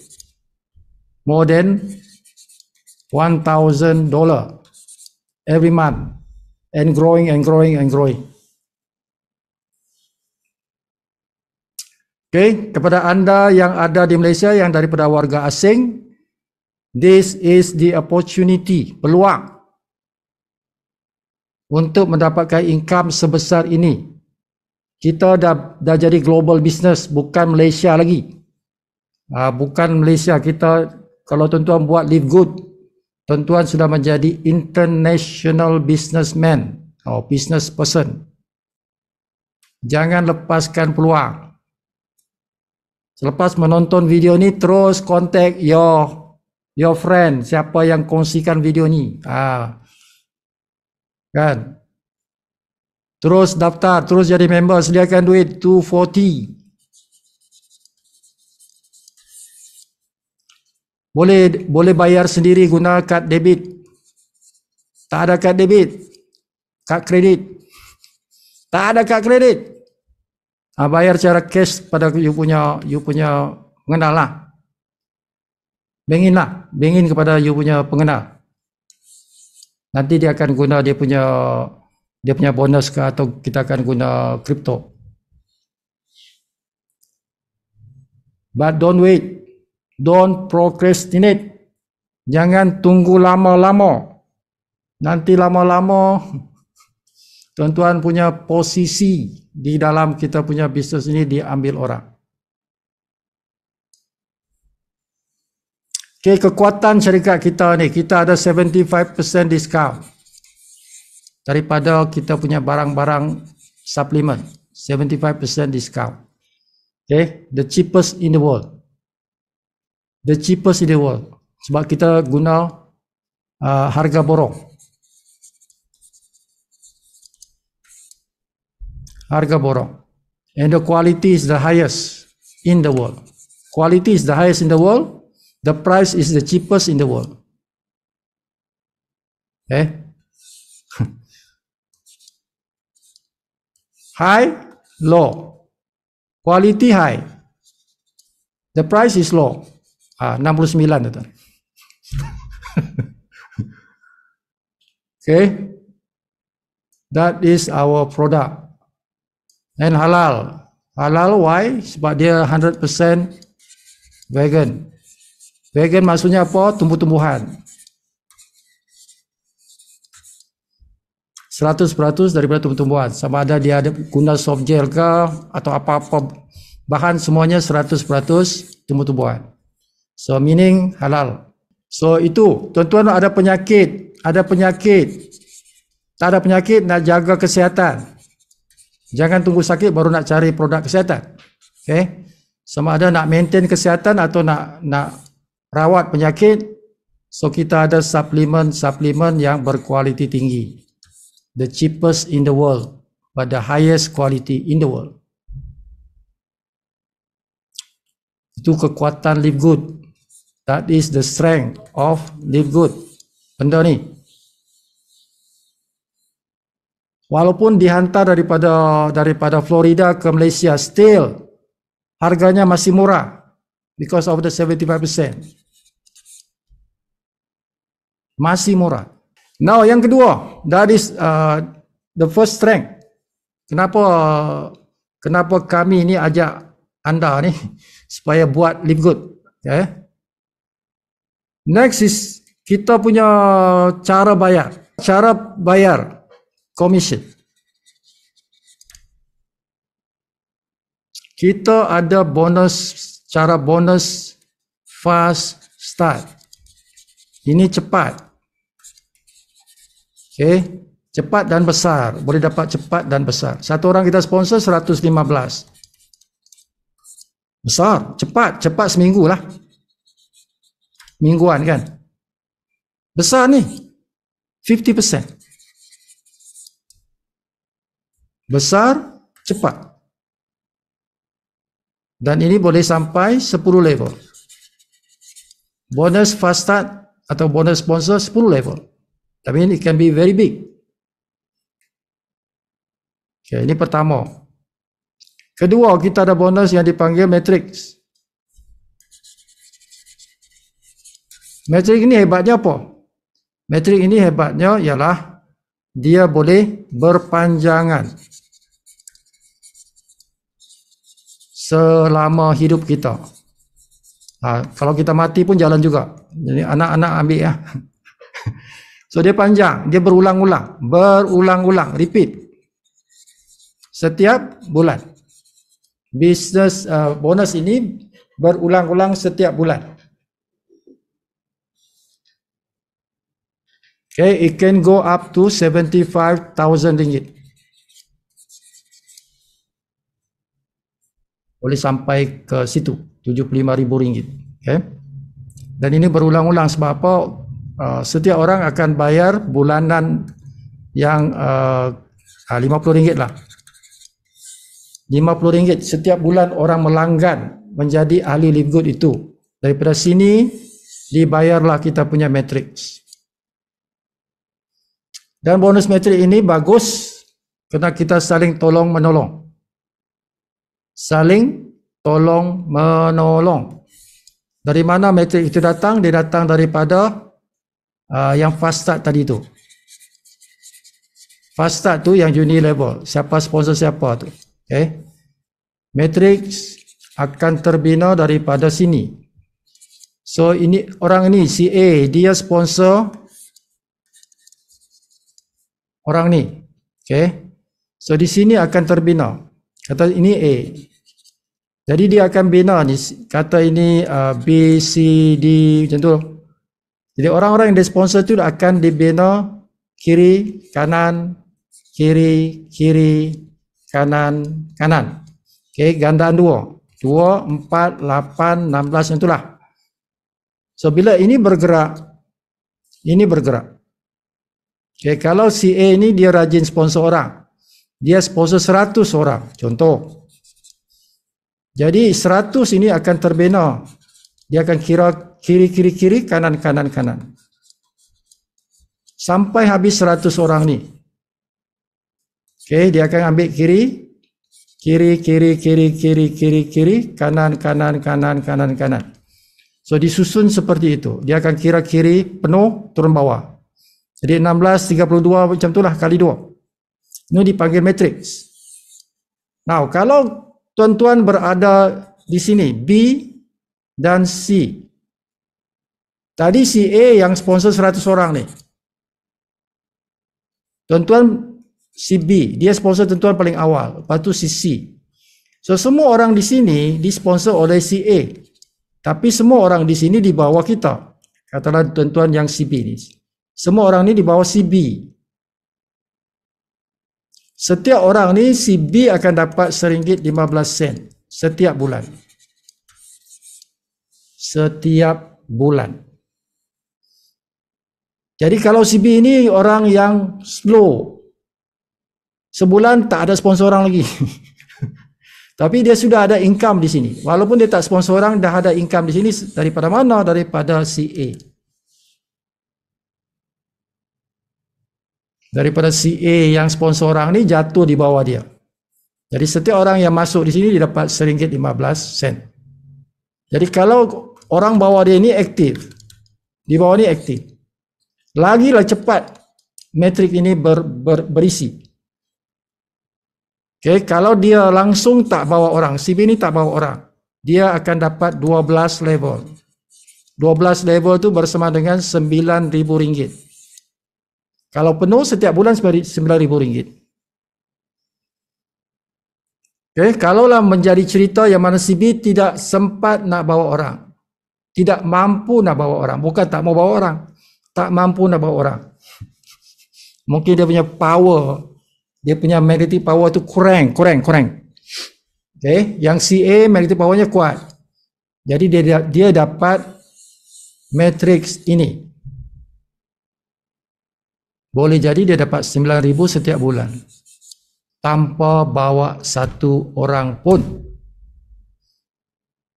More than $1,000 every month. And growing. Okay, kepada anda yang ada di Malaysia yang daripada warga asing, this is the opportunity, peluang untuk mendapatkan income sebesar ini. Kita dah jadi global business, bukan Malaysia lagi. Bukan Malaysia. Kita, kalau tuan-tuan buat live good, tuan-tuan sudah menjadi international businessman atau business person. Jangan lepaskan peluang. Selepas menonton video ni, terus contact your friend, siapa yang kongsikan video ni. Kan? Terus daftar, terus jadi member, sediakan duit 240. Boleh bayar sendiri guna kad debit. Tak ada kad debit, kad kredit. Tak ada kad kredit. Bayar secara cash pada you punya pengenal lah. Bangin kepada you punya pengenal. Nanti dia akan guna dia punya bonus ke, atau kita akan guna kripto. But don't wait. Don't procrastinate. Jangan tunggu lama-lama. Nanti lama-lama tuan-tuan punya posisi di dalam kita punya bisnes ini diambil orang. Okay, kekuatan syarikat kita ni, kita ada 75% discount daripada kita punya barang-barang suplemen. 75% discount. Okay, the cheapest in the world. The cheapest in the world. Sebab kita guna harga borong. Harga borong. And the quality is the highest in the world. Quality is the highest in the world. The price is the cheapest in the world. Okay. High, low. Quality high. The price is low. 69 tu. Okay. That is our product. And halal. Halal why? Sebab dia 100% vegan. Vegan maksudnya apa? Tumbuh-tumbuhan. 100% daripada tumbuh-tumbuhan. Sama ada dia ada guna soft gel ke atau apa-apa bahan, semuanya 100% tumbuh-tumbuhan. So meaning halal. So itu, tuan-tuan ada penyakit, tak ada penyakit, nak jaga kesihatan. Jangan tunggu sakit baru nak cari produk kesihatan. Okay? Sama ada nak maintain kesihatan atau nak rawat penyakit, so kita ada suplemen yang berkualiti tinggi. The cheapest in the world, but the highest quality in the world. Itu kekuatan Live Good. That is the strength of Live Good. Benda ni. Walaupun dihantar daripada Florida ke Malaysia, still harganya masih murah because of the 75%. Masih murah. Now yang kedua, that is the first strength. Kenapa kami ni ajak anda ni supaya buat Live Good. Okay? Next is kita punya cara bayar commission. Kita ada cara bonus fast start. Ini cepat. Okay, cepat dan besar. Boleh dapat cepat dan besar. Satu orang kita sponsor 115. Besar, cepat seminggu lah. Mingguan kan. Besar ni 50%. Besar, cepat. Dan ini boleh sampai 10 level. Bonus fast start atau bonus sponsor 10 level. Tapi ini can be very big. Okay, ini pertama. Kedua, kita ada bonus yang dipanggil matrix. Matrix ini hebatnya apa? Matrix ini hebatnya ialah dia boleh berpanjangan. selama hidup kita. Kalau kita mati pun jalan juga. Jadi anak-anak ambil ya. So dia panjang, dia berulang-ulang, repeat. Setiap bulan. Business bonus ini berulang-ulang setiap bulan. Okay, it can go up to 75,000 ringgit. Boleh sampai ke situ, 75,000 ringgit. Okay. Dan ini berulang-ulang sebab apa? Setiap orang akan bayar bulanan yang 50 ringgit lah. 50 ringgit setiap bulan orang melanggan menjadi ahli live good itu. Daripada sini dibayarlah kita punya matrix. Dan bonus matrix ini bagus kerana kita saling tolong menolong. Saling tolong menolong. Dari mana matrix itu datang? Dia datang daripada yang fast start tadi tu. Fast start tu yang junior level. Siapa sponsor siapa tu. Okay. Matrix akan terbina daripada sini. So ini orang ini si A, dia sponsor orang ni. Okay. So di sini akan terbina. Kata ini A. Jadi dia akan bina ni. Kata ini B, C, D macam tu. Jadi orang-orang yang dia sponsor tu akan dibina kiri, kanan, kiri, kanan, kanan. Okay, gandaan 2, 4, 8, 16 macam itulah. So bila ini bergerak, okay, kalau si A ni dia rajin sponsor orang, dia sponsor 100 orang, contoh. Jadi 100 ini akan terbina, dia akan kira kiri, kanan, sampai habis 100 orang ni. Okay, dia akan ambil kiri, kanan. So disusun seperti itu. Dia akan kira kiri penuh, turun bawah. Jadi 16, 32 macam itulah kali 2. Ini dipanggil matrix. Now, kalau tuan-tuan berada di sini, B dan C. Tadi si A yang sponsor 100 orang ni. Tuan-tuan si B, dia sponsor tuan-tuan paling awal. Lepas tu si C. So semua orang di sini disponsor oleh si A. Tapi semua orang di sini di bawah kita. Katalah tuan-tuan yang si B ni. Semua orang ni di bawah si B. Setiap orang ni si B akan dapat RM1.15 setiap bulan. Setiap bulan. Jadi kalau si B ini orang yang slow, sebulan tak ada sponsor orang lagi. Tapi dia sudah ada income di sini. Walaupun dia tak sponsor orang, dah ada income di sini. Daripada mana? Daripada si A. Daripada si A yang sponsor orang ni jatuh di bawah dia. Jadi setiap orang yang masuk di sini dia dapat RM1.15. Jadi kalau orang bawah dia ini aktif, di bawah ni aktif, lagilah cepat matrik ini berisi. Okay, kalau dia langsung tak bawa orang, si B ni tak bawa orang, dia akan dapat 12 level. 12 level tu bersama dengan RM9,000. Kalau penuh setiap bulan RM9,000. Okay, kalaulah menjadi cerita yang mana si B tidak sempat nak bawa orang, tidak mampu nak bawa orang, bukan tak mau bawa orang, tak mampu nak bawa orang. Mungkin dia punya power, dia punya magnetic power tu kurang. Okay, yang si A magnetic powernya kuat. Jadi dia dapat matrix ini. Boleh jadi dia dapat 9,000 setiap bulan. Tanpa bawa satu orang pun.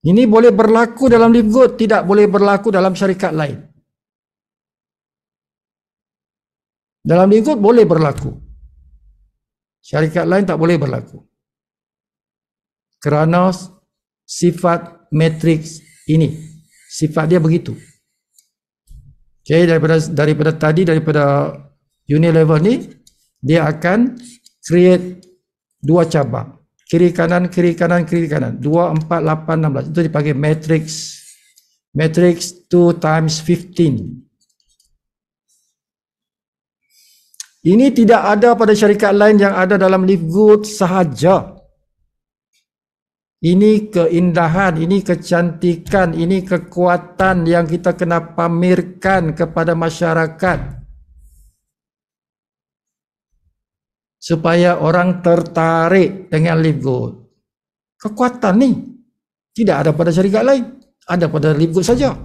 Ini boleh berlaku dalam Live Good, tidak boleh berlaku dalam syarikat lain. Dalam Live Good boleh berlaku. Syarikat lain tak boleh berlaku. Kerana sifat matrix ini. Sifat dia begitu. Okay, daripada junior level ni, dia akan create 2 cabang. kiri kanan, kiri kanan, kiri kanan. 2, 4, 8, 16. Itu dipanggil matrix. Matrix 2 times 15. Ini tidak ada pada syarikat lain, yang ada dalam Livegood sahaja. Ini keindahan, ini kecantikan, ini kekuatan yang kita kena pamerkan kepada masyarakat. Supaya orang tertarik dengan Livegood. Kekuatan ni tidak ada pada syarikat lain, ada pada Livegood saja.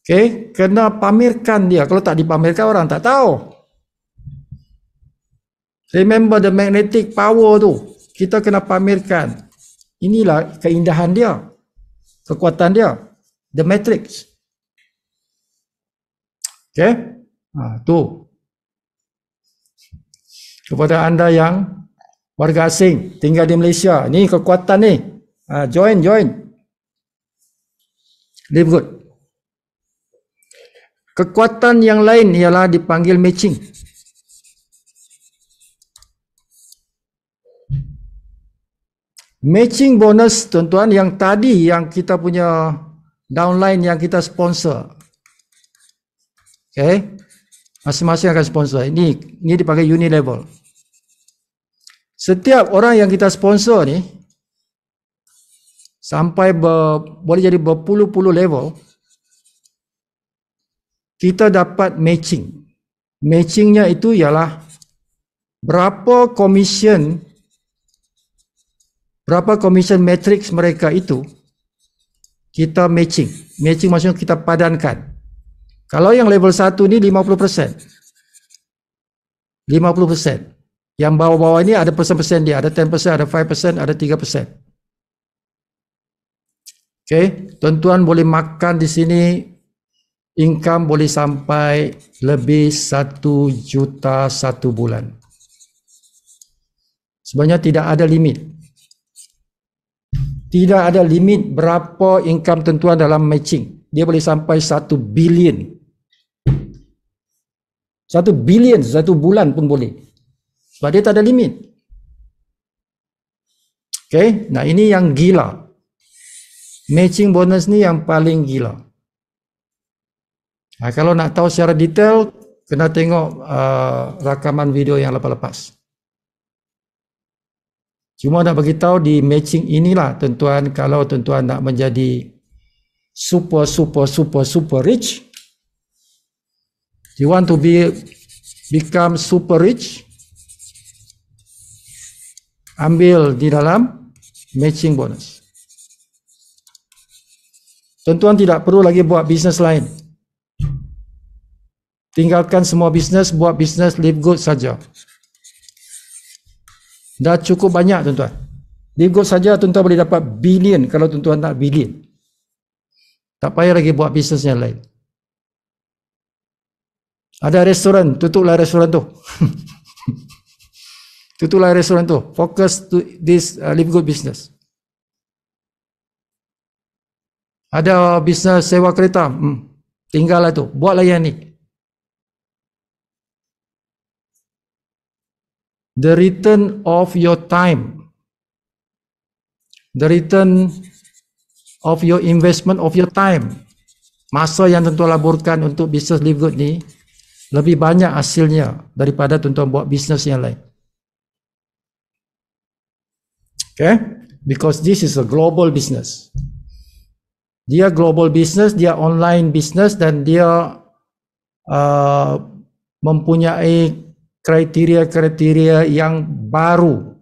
Okay, kena pamerkan dia. Kalau tak dipamerkan, orang tak tahu. Remember the magnetic power tu. Kita kena pamerkan. Inilah keindahan dia, kekuatan dia. The matrix. Okay. Tu. Kepada anda yang warga asing tinggal di Malaysia, ni kekuatan ni. Join. Livegood. Kekuatan yang lain ialah dipanggil matching. Matching bonus, tuan-tuan, yang tadi yang kita punya downline yang kita sponsor. Okay. Masing-masing akan sponsor. Ini dipanggil uni level. Setiap orang yang kita sponsor ni sampai boleh jadi berpuluh-puluh level, kita dapat matching. Matchingnya itu ialah berapa commission matrix mereka itu kita matching. Matching maksudnya kita padankan. Kalau yang level 1 ni 50%. 50%. Yang bawah-bawah ini ada persen-persen dia. Ada 10%, ada 5%, ada 3%. Okay. Tuan-tuan boleh makan di sini. Income boleh sampai lebih 1 juta satu bulan. Sebenarnya tidak ada limit. Tidak ada limit berapa income tuan-tuan dalam matching. Dia boleh sampai 1 bilion. 1 bilion satu bulan pun boleh. Sebab dia tak ada limit. Okay. Nah, ini yang gila. Matching bonus ni yang paling gila. Kalau nak tahu secara detail, kena tengok rakaman video yang lepas-lepas. Cuma nak bagi tahu di matching inilah, tuan-tuan, kalau tuan-tuan nak menjadi super rich, you want to become super rich, ambil di dalam matching bonus. Tuan-tuan tidak perlu lagi buat bisnes lain. Tinggalkan semua bisnes, buat bisnes Livegood saja. Dah cukup banyak, tuan-tuan. Livegood saja tuan-tuan boleh dapat bilion kalau tuan-tuan nak bilion. Tak payah lagi buat bisnes yang lain. Ada restoran, tutuplah restoran tu. Tutuplah restoran tu. Focus to this Livegood business. Ada bisnes sewa kereta, tinggallah tu. Buatlah yang ni. The return of your time, the return of your investment of your time, masa yang tuan-tuan laburkan untuk bisnes Livegood ni lebih banyak hasilnya daripada tuan-tuan buat bisnes yang lain. Okay, because this is a global business. Dia global business, dia online business, dan dia mempunyai kriteria-kriteria yang baru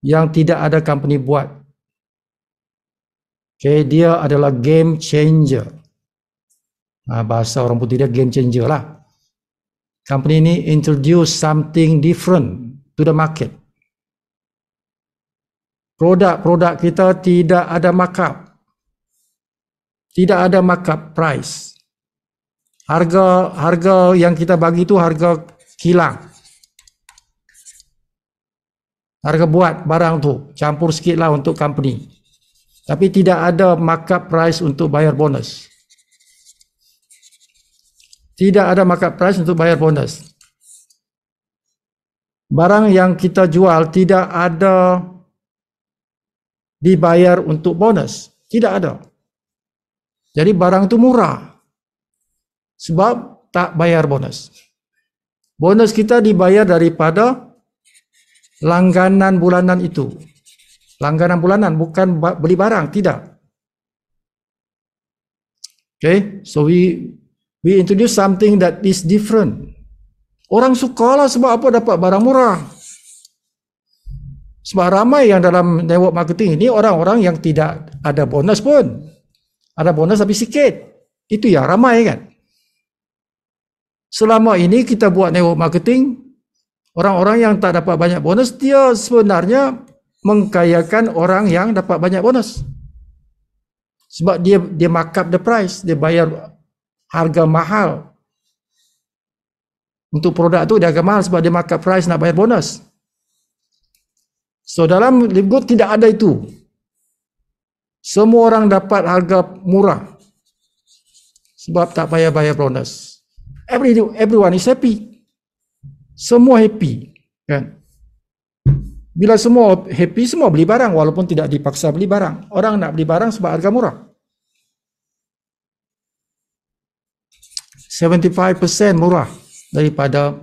yang tidak ada company buat. Okay, dia adalah game changer. Bahasa orang putih dia game changer lah. Company ini introduce something different to the market. Produk-produk kita tidak ada markup. Tidak ada markup price. Harga yang kita bagi itu harga kilang. Harga buat barang tu, campur sikit lah untuk company. Tapi tidak ada markup price untuk bayar bonus. Tidak ada markup price untuk bayar bonus. barang yang kita jual tidak ada dibayar untuk bonus. Tidak ada. Jadi barang itu murah. Sebab tak bayar bonus. Bonus kita dibayar daripada langganan bulanan itu. Langganan bulanan, bukan beli barang. Tidak. Okay. So we introduce something that is different. Orang sukalah sebab apa? Dapat barang murah. Sebab ramai yang dalam network marketing ini orang-orang yang tidak ada bonus pun. Ada bonus tapi sikit. Itu yang ramai kan. Selama ini kita buat network marketing, orang-orang yang tak dapat banyak bonus, dia sebenarnya mengkayakan orang yang dapat banyak bonus. Sebab dia markup the price, dia bayar harga mahal. Untuk produk tu dia agak mahal sebab dia markup price nak bayar bonus. So dalam LiveGood tidak ada itu. Semua orang dapat harga murah sebab tak payah bayar bonus. Everyone is happy. Semua happy, kan? Bila semua happy, semua beli barang walaupun tidak dipaksa beli barang. Orang nak beli barang sebab harga murah. 75% murah daripada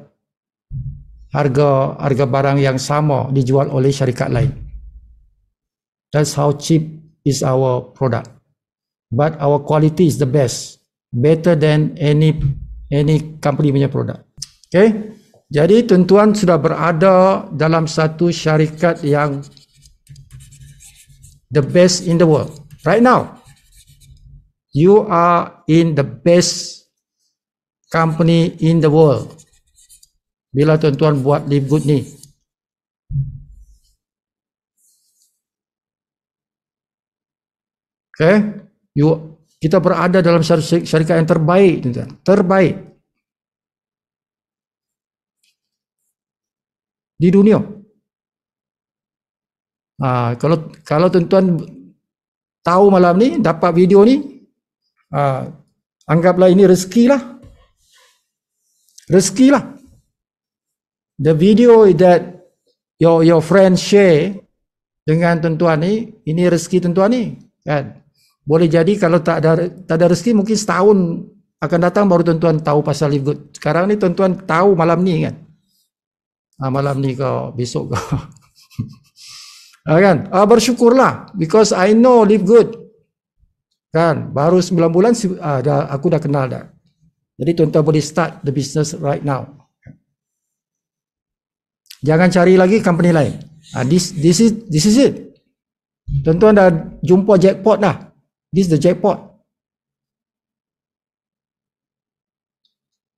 harga barang yang sama dijual oleh syarikat lain. That's how cheap is our product. But our quality is the best. Better than any company punya produk. Okay? Jadi tuan-tuan sudah berada dalam satu syarikat yang the best in the world. Right now, you are in the best company in the world. Bila tuan-tuan buat LiveGood ni. Okay? Kita berada dalam syarikat yang terbaik, tuan-tuan. Terbaik. Di dunia. Kalau tuan-tuan tahu malam ni, dapat video ni, anggaplah ini rezeki lah. Rezeki lah. The video that your friend share dengan tuan-tuan ni, ini rezeki tuan-tuan ni, kan? Boleh jadi kalau tak ada rezeki mungkin setahun akan datang baru tuan-tuan tahu pasal LiveGood. Sekarang ni tuan-tuan tahu malam ni kan. Malam ni ke besok ke. Kan? Bersyukurlah because I know LiveGood. Kan? Baru 9 bulan aku dah kenal dah. Jadi tuan-tuan boleh start the business right now. Jangan cari lagi company lain. This is it. Tuan-tuan dah jumpa jackpot dah. This is the jackpot.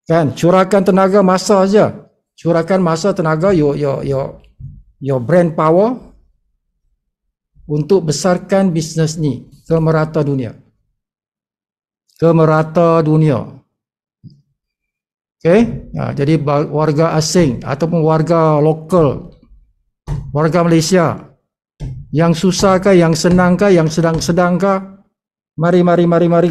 Kan, curahkan tenaga masa saja. Curahkan masa, tenaga, your brain power untuk besarkan bisnes ni ke merata dunia. Ke merata dunia. Okay? Jadi warga asing ataupun warga lokal, warga Malaysia, yang susahkah, yang senangkah, yang sedang-sedangkah, mari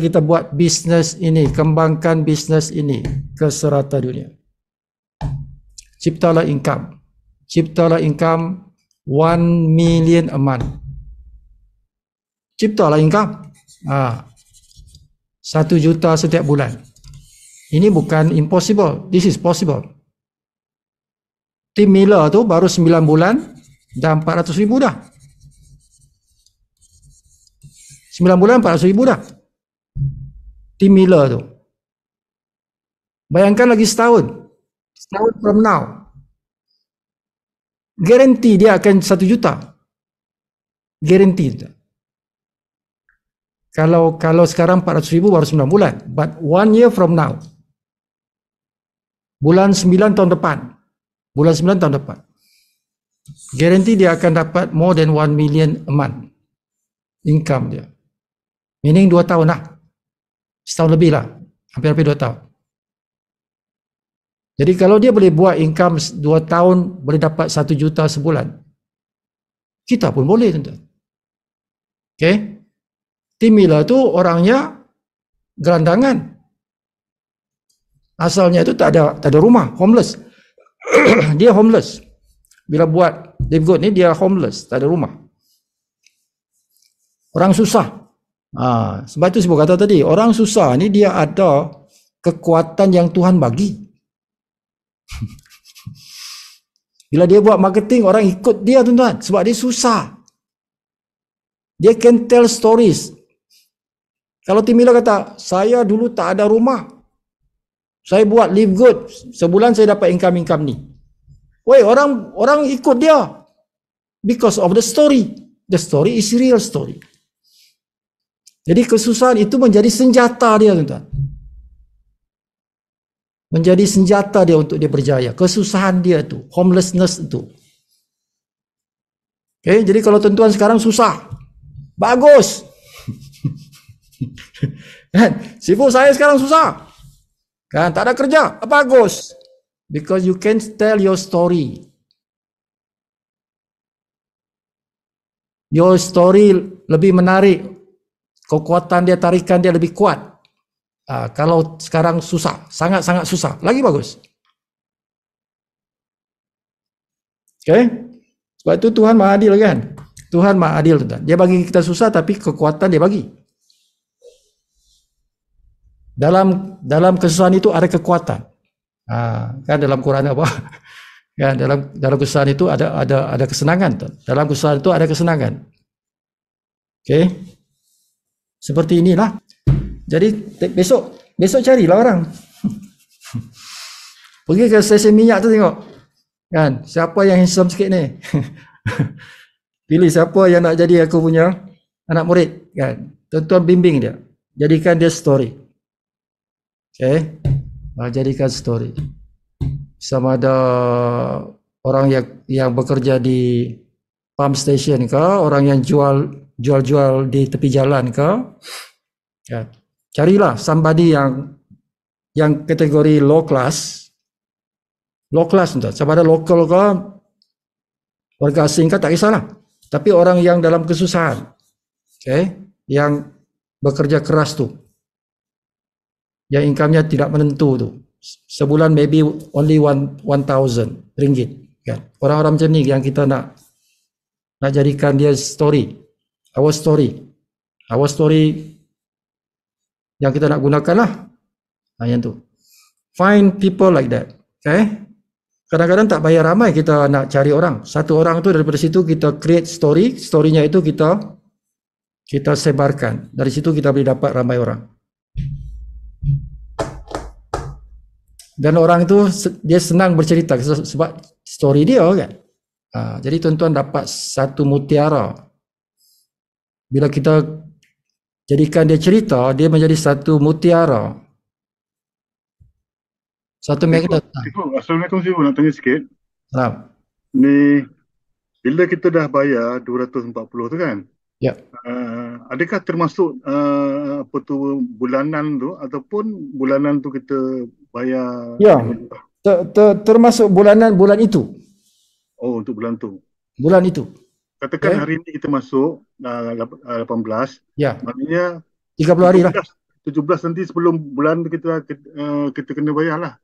kita buat bisnes ini, kembangkan bisnes ini ke serata dunia. Ciptalah income. Ciptalah income 1 million a month. Ciptalah income. 1 juta setiap bulan. Ini bukan impossible. This is possible. Tim Miller tu baru 9 bulan dah 400,000 dah. 9 bulan 400,000 dah. Tim Miller tu. Bayangkan lagi setahun. Setahun from now. Guarantee dia akan 1 juta. Guarantee tu. Kalau sekarang 400,000 baru 9 bulan. But 1 year from now. Bulan 9 tahun depan. Bulan 9 tahun depan. Guarantee dia akan dapat more than 1 million a month. Income dia. Meaning 2 tahun lah. Setahun lebih lah. Hampir-hampir 2 tahun. Jadi kalau dia boleh buat income 2 tahun, boleh dapat 1 juta sebulan. Kita pun boleh, tuan-tuan. Okay. Tim Miller tu orangnya gelandangan. Asalnya itu tak ada rumah, homeless. Dia homeless. bila buat live goat ni dia homeless, tak ada rumah. Orang susah. Sebab itu saya kata tadi, orang susah ni dia ada kekuatan yang Tuhan bagi. Bila dia buat marketing, orang ikut dia tuan-tuan. Sebab dia susah. Dia can tell stories. Kalau Tim Miller kata, saya dulu tak ada rumah. Saya buat live good. Sebulan saya dapat income ni. Woi, orang ikut dia. Because of the story. The story is real story. Jadi kesusahan itu menjadi senjata dia tuan-tuan. Menjadi senjata dia untuk dia berjaya. Kesusahan dia tu, homelessness itu. Okay, jadi kalau tuan-tuan sekarang susah, bagus. Kan? Sibuk saya sekarang susah. Kan, tak ada kerja, bagus. Because you can tell your story. Your story lebih menarik. Kekuatan dia, tarikan dia lebih kuat. Kalau sekarang susah, sangat-sangat susah, lagi bagus. Okay? Sebab itu Tuhan Maha Adil kan? Tuhan Maha Adil. Dia bagi kita susah tapi kekuatan dia bagi. Dalam kesusahan itu ada kekuatan. Kan dalam Quran apa? Kan dalam kesusahan itu ada kesenangan. Dalam kesusahan itu ada kesenangan. Okay? Seperti inilah. Jadi besok carilah orang. Pergi ke stesen minyak tu tengok. Kan, siapa yang handsome sikit ni? Pilih siapa yang nak jadi aku punya anak murid, kan? Tuan-tuan bimbing dia. Jadikan dia story. Okay? Jadikan story. Sama ada orang yang bekerja di pump station ke, orang yang jual di tepi jalan ke. Ya. Carilah somebody yang kategori low class entah. Sama ada lokal ke, warga asing ke, tak kisahlah. Tapi orang yang dalam kesusahan, okay, yang bekerja keras tu, yang income-nya tidak menentu tu, sebulan maybe only 1,000 ringgit, kan? Orang-orang macam ni yang kita nak jadikan dia story, our story yang kita nak gunakan lah. Yang tu. Find people like that. Okay? Kadang-kadang tak payah ramai kita nak cari orang. Satu orang tu daripada situ kita create story. Story-nya itu kita sebarkan. Dari situ kita boleh dapat ramai orang. Dan orang itu dia senang bercerita sebab story dia kan. Jadi tuan-tuan dapat satu mutiara. Bila kita jadikan dia cerita, dia menjadi satu mutiara. Satu magnet. Assalamualaikum Sibu, nak tanya sikit. Salam. Ni, bila kita dah bayar 240 tu kan? Ya. Adakah termasuk apa tu bulanan tu ataupun bulanan tu kita bayar? Ya. Termasuk bulan itu. Oh, untuk bulan tu. Bulan itu. Katakan hari ni kita masuk 18. Ya. Maknanya 30 hari lah. 17 nanti sebelum bulan tu kita kena bayar lah.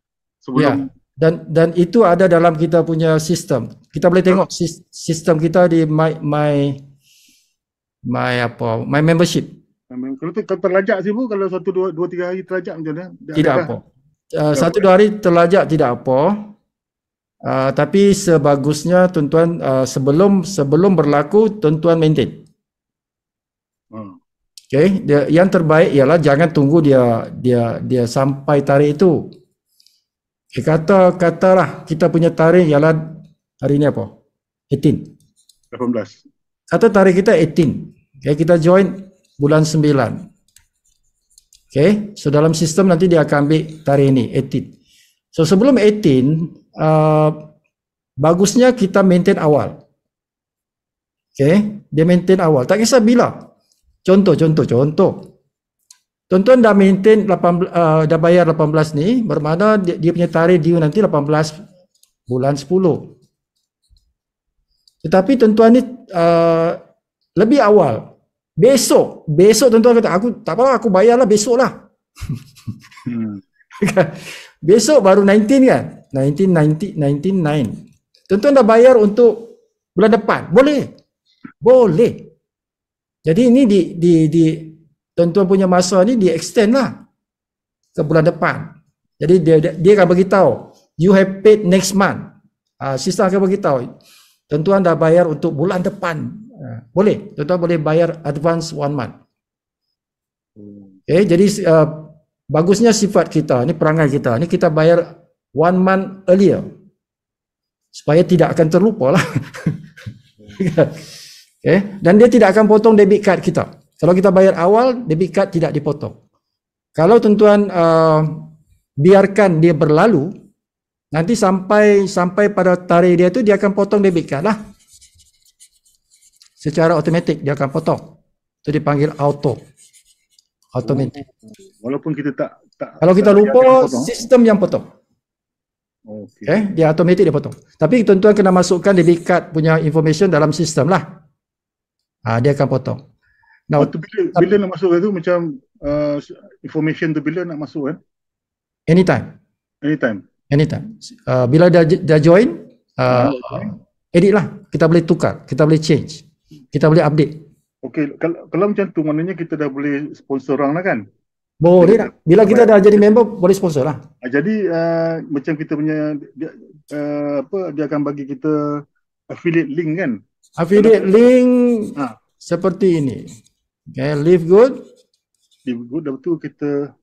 Sebelum dan itu ada dalam kita punya sistem. Kita boleh tengok sistem kita di my membership. Kalau terlajak sih Bu, kalau 1, 2, 3 hari terlajak macam mana? Tidak apa. 1, 2 hari terlajak tidak apa. Tapi sebagusnya tuan-tuan sebelum berlaku tuan-tuan maintain. Okay, yang terbaik ialah jangan tunggu dia sampai tarikh itu. Okay, katalah kita punya tarikh ialah hari ni apa? 18. Kata tarikh kita 18. Okay, kita join bulan 9. Okay, so dalam sistem nanti dia akan ambil tarikh ni 18. So sebelum 18 bagusnya kita maintain awal. Okay, dia maintain awal. Tak kisah bila. Contoh. Tuan-tuan dah maintain dah bayar 18 ni, bermakna dia punya tarikh due nanti 18 bulan 10. Tetapi tuan-tuan ni lebih awal. Besok tuan-tuan kata aku tak apa, aku bayarlah besok lah. Besok baru 19 kan? 19 9. tuan-tuan dah bayar untuk bulan depan. Boleh. Boleh. Jadi ini di tuan-tuan punya masa ni di extend lah ke bulan depan. Jadi dia akan beritahu, you have paid next month. Sistem akan beritahu, tuan-tuan dah bayar untuk bulan depan. Boleh. Tuan-tuan boleh bayar advance 1 month. Okay, jadi bagusnya sifat kita, ni perangai kita, ni kita bayar 1 month earlier. Supaya tidak akan terlupa lah. Okay. Dan dia tidak akan potong debit card kita. Kalau kita bayar awal, debit card tidak dipotong. Kalau tuan-tuan biarkan dia berlalu, nanti sampai pada tarikh dia tu dia akan potong debit card lah. Secara automatik dia akan potong. Itu dipanggil automatic. Walaupun kita tak Kalau kita tak lupa, potong. sistem yang potong. Okey. Dia automatik dia potong. Tapi tuan-tuan kena masukkan debit card punya information dalam sistem lah. Dia akan potong. Now, Tu bila nak masuk tu macam information tu bila nak masuk kan? anytime. Anytime. Bila dah join, edit lah. Kita boleh tukar, kita boleh change, kita boleh update. Okey, kalau macam tu maknanya kita dah boleh sponsor orang lah kan? Boleh tak? Bila kita dah jadi member, boleh sponsor lah. Jadi macam kita punya dia akan bagi kita affiliate link kan? Affiliate link seperti ini. Okay, live good. Live good dah betul kita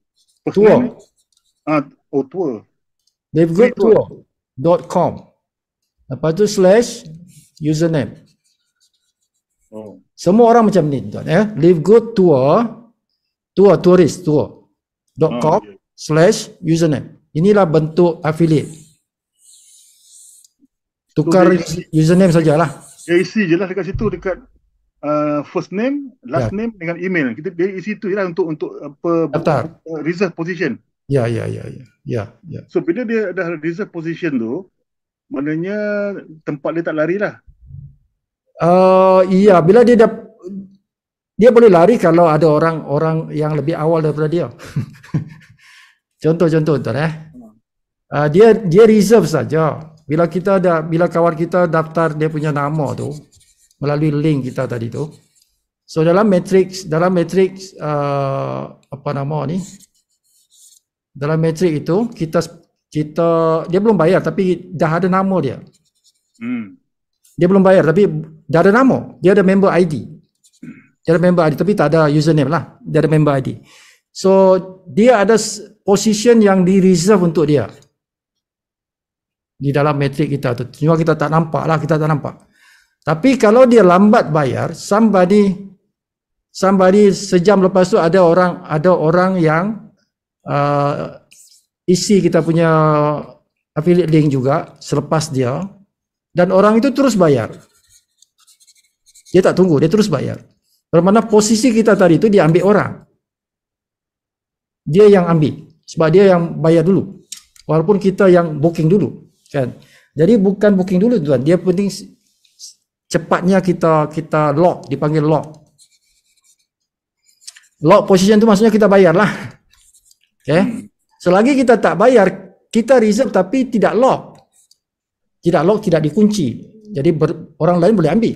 Tour. tour. livegoodtour.com. Lepas tu /username. Semua orang macam ni tuan ya. livegoodtour.com /username. Inilah bentuk affiliate. Tukar username sajalah. Dia isi je lah dekat situ, dekat first name, last name dengan email. Dia isi tu je lah untuk daftar. Reserve position. Ya. So bila dia dah reserve position tu, maknanya tempat dia tak lari lah. Iya, bila dia boleh lari kalau ada orang yang lebih awal daripada dia. Contoh tuan dia reserve saja. Bila kawan kita daftar dia punya nama tu melalui link kita tadi tu. So dalam matrix apa nama ni? Dalam matrix itu kita dia belum bayar tapi dah ada nama dia. Dia belum bayar tapi dah ada nama. Dia ada member ID. Dia ada member ID tapi tak ada username lah. Dia ada member ID. So dia ada position yang di reserve untuk dia. Di dalam matrik kita tu. Cuma kita tak nampak lah, kita tak nampak. Tapi kalau dia lambat bayar, somebody sejam lepas tu ada orang yang isi kita punya affiliate link juga selepas dia, dan orang itu terus bayar. Dia tak tunggu, dia terus bayar. Bermakna posisi kita tadi itu dia ambil orang. Dia yang ambil sebab dia yang bayar dulu. Walaupun kita yang booking dulu. Kan? Jadi bukan booking dulu tuan, dia penting cepatnya kita lock, dipanggil lock. Lock position tu maksudnya kita bayar lah. Okay? Selagi kita tak bayar, kita reserve tapi tidak lock. Tidak lock, tidak dikunci. Jadi orang lain boleh ambil.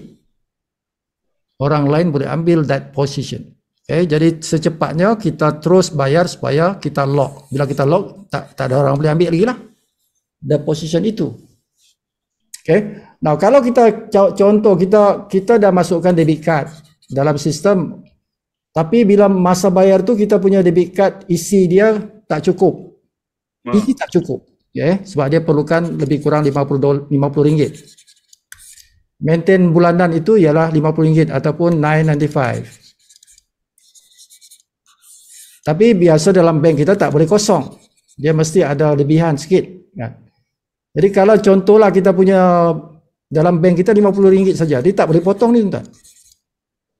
Orang lain boleh ambil that position. Okay? Jadi secepatnya kita terus bayar supaya kita lock. Bila kita lock, tak ada orang boleh ambil lagi lah. The position itu. Okay. Now kalau kita contoh kita dah masukkan debit card dalam sistem, tapi bila masa bayar tu kita punya debit card isi dia tak cukup. Isi tak cukup. Okay. Sebab dia perlukan lebih kurang RM50. Maintain bulanan itu ialah RM50 ataupun $9.95. Tapi biasa dalam bank kita tak boleh kosong. Dia mesti ada lebihan sikit. Kan? Jadi kalau contohlah kita punya dalam bank kita RM50 saja, dia tak boleh potong ni tuan.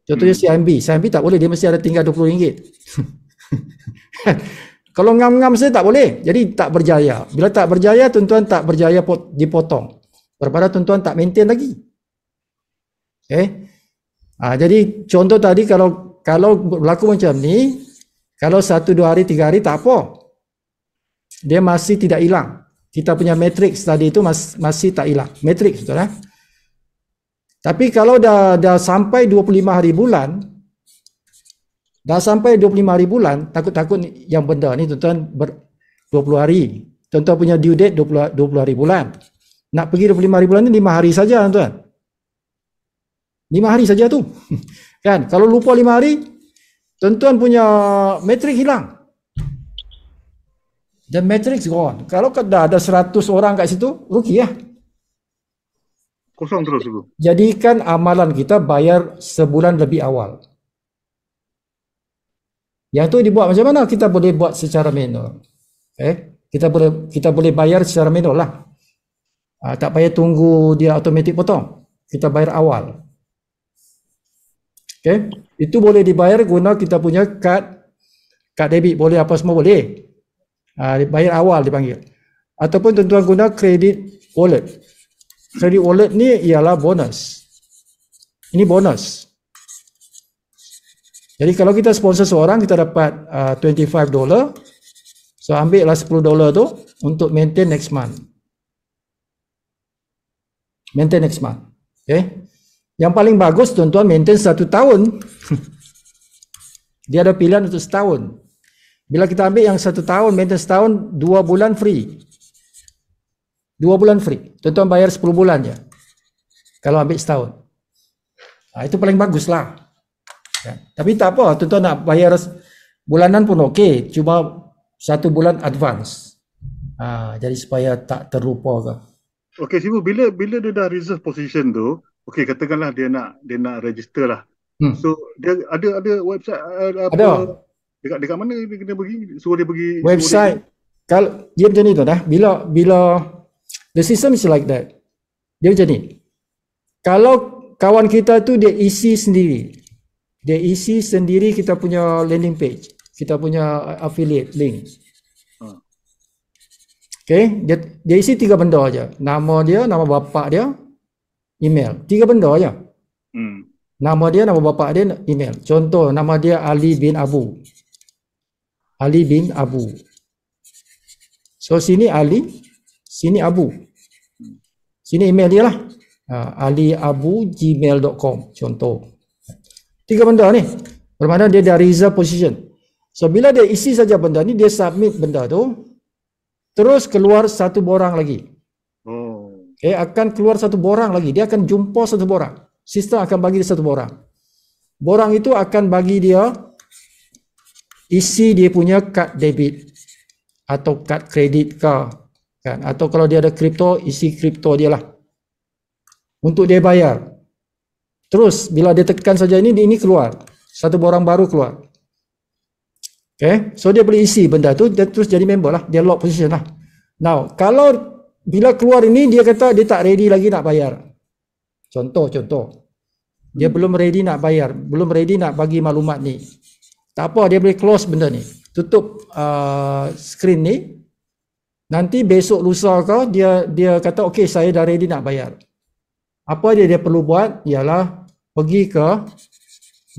Contohnya CIMB tak boleh, dia mesti ada tinggal RM20. Kalau ngam-ngam saya tak boleh, jadi tak berjaya. Bila tak berjaya, tuan-tuan tak berjaya dipotong. Daripada tuan-tuan tak maintain lagi. Okay. Jadi contoh tadi kalau berlaku macam ni, kalau 1, 2 hari, 3 hari tak apa. Dia masih tidak hilang. kita punya matrix tadi itu masih tak hilang. Matrix, betul lah. Tapi kalau dah sampai 25 hari bulan, takut-takut yang benda ni tuan-tuan 20 hari. Tuan-tuan punya due date 20 hari bulan. Nak pergi 25 hari bulan ni 5 hari saja tuan-tuan. 5 hari saja tu. Kan? Kalau lupa 5 hari, tuan-tuan punya matrix hilang. Dan matrix gone. Kalau dah ada 100 orang kat situ, rugi lah. Kosong terus tu. Jadikan amalan kita bayar sebulan lebih awal. Yang tu dibuat macam mana? Kita boleh buat secara manual. Kita boleh bayar secara manual lah. Tak payah tunggu dia automatik potong. Kita bayar awal. Itu boleh dibayar guna kita punya kad debit, boleh apa semua boleh. Bayar awal dipanggil. Ataupun tuan-tuan guna credit wallet. Credit wallet ni ialah bonus. Ini bonus. Jadi kalau kita sponsor seorang, kita dapat $25. So ambil lah $10 tu untuk maintain next month. Maintain next month. Yang paling bagus tuan-tuan maintain 1 tahun. Dia ada pilihan untuk setahun. Bila kita ambil yang 1 tahun, maintain setahun, 2 bulan free. 2 bulan free. Tuan-tuan bayar 10 bulan je. Kalau ambil setahun. Itu paling bagus lah. Tapi tak apa, tuan-tuan nak bayar bulanan pun okey. Cuma 1 bulan advance. Jadi supaya tak terlupa ke. Okey, Sibu, bila dia dah reserve position tu, okey, katakanlah dia nak register lah. So dia ada website Ada. Dekat mana dia kena pergi? Suruh dia pergi Website. Kalau dia macam ni tu dah. Bila the system is like that. Dia macam ni. Kalau kawan kita tu dia isi sendiri. Dia isi sendiri kita punya landing page. Kita punya affiliate link. Dia isi 3 benda aja. Nama dia, nama bapa dia, email. 3 benda aja. Nama dia, nama bapa dia, email. Contoh, nama dia Ali bin Abu. Ali bin Abu. So sini Ali, sini Abu. Sini email dia lah. aliabu@gmail.com contoh. 3 benda ni. Bermakna dia dah reserve position. So bila dia isi saja benda ni, dia submit benda tu, terus keluar 1 borang lagi. Akan keluar 1 borang lagi. Dia akan jumpa 1 borang. Sistem akan bagi dia 1 borang. Borang itu akan bagi dia isi dia punya kad debit atau kad kredit ke, kan? Atau kalau dia ada kripto, isi kripto dia lah untuk dia bayar. Terus bila dia tekan saja ini keluar 1 borang baru keluar. So dia boleh isi benda tu, dia terus jadi member lah, dia lock position lah. Now kalau bila keluar ini dia kata dia tak ready lagi nak bayar, contoh dia belum ready nak bayar, belum ready nak bagi maklumat ni, tak apa, dia boleh close benda ni, tutup screen ni. Nanti besok lusa ke dia kata okey, saya dah ready nak bayar. Apa dia perlu buat ialah pergi ke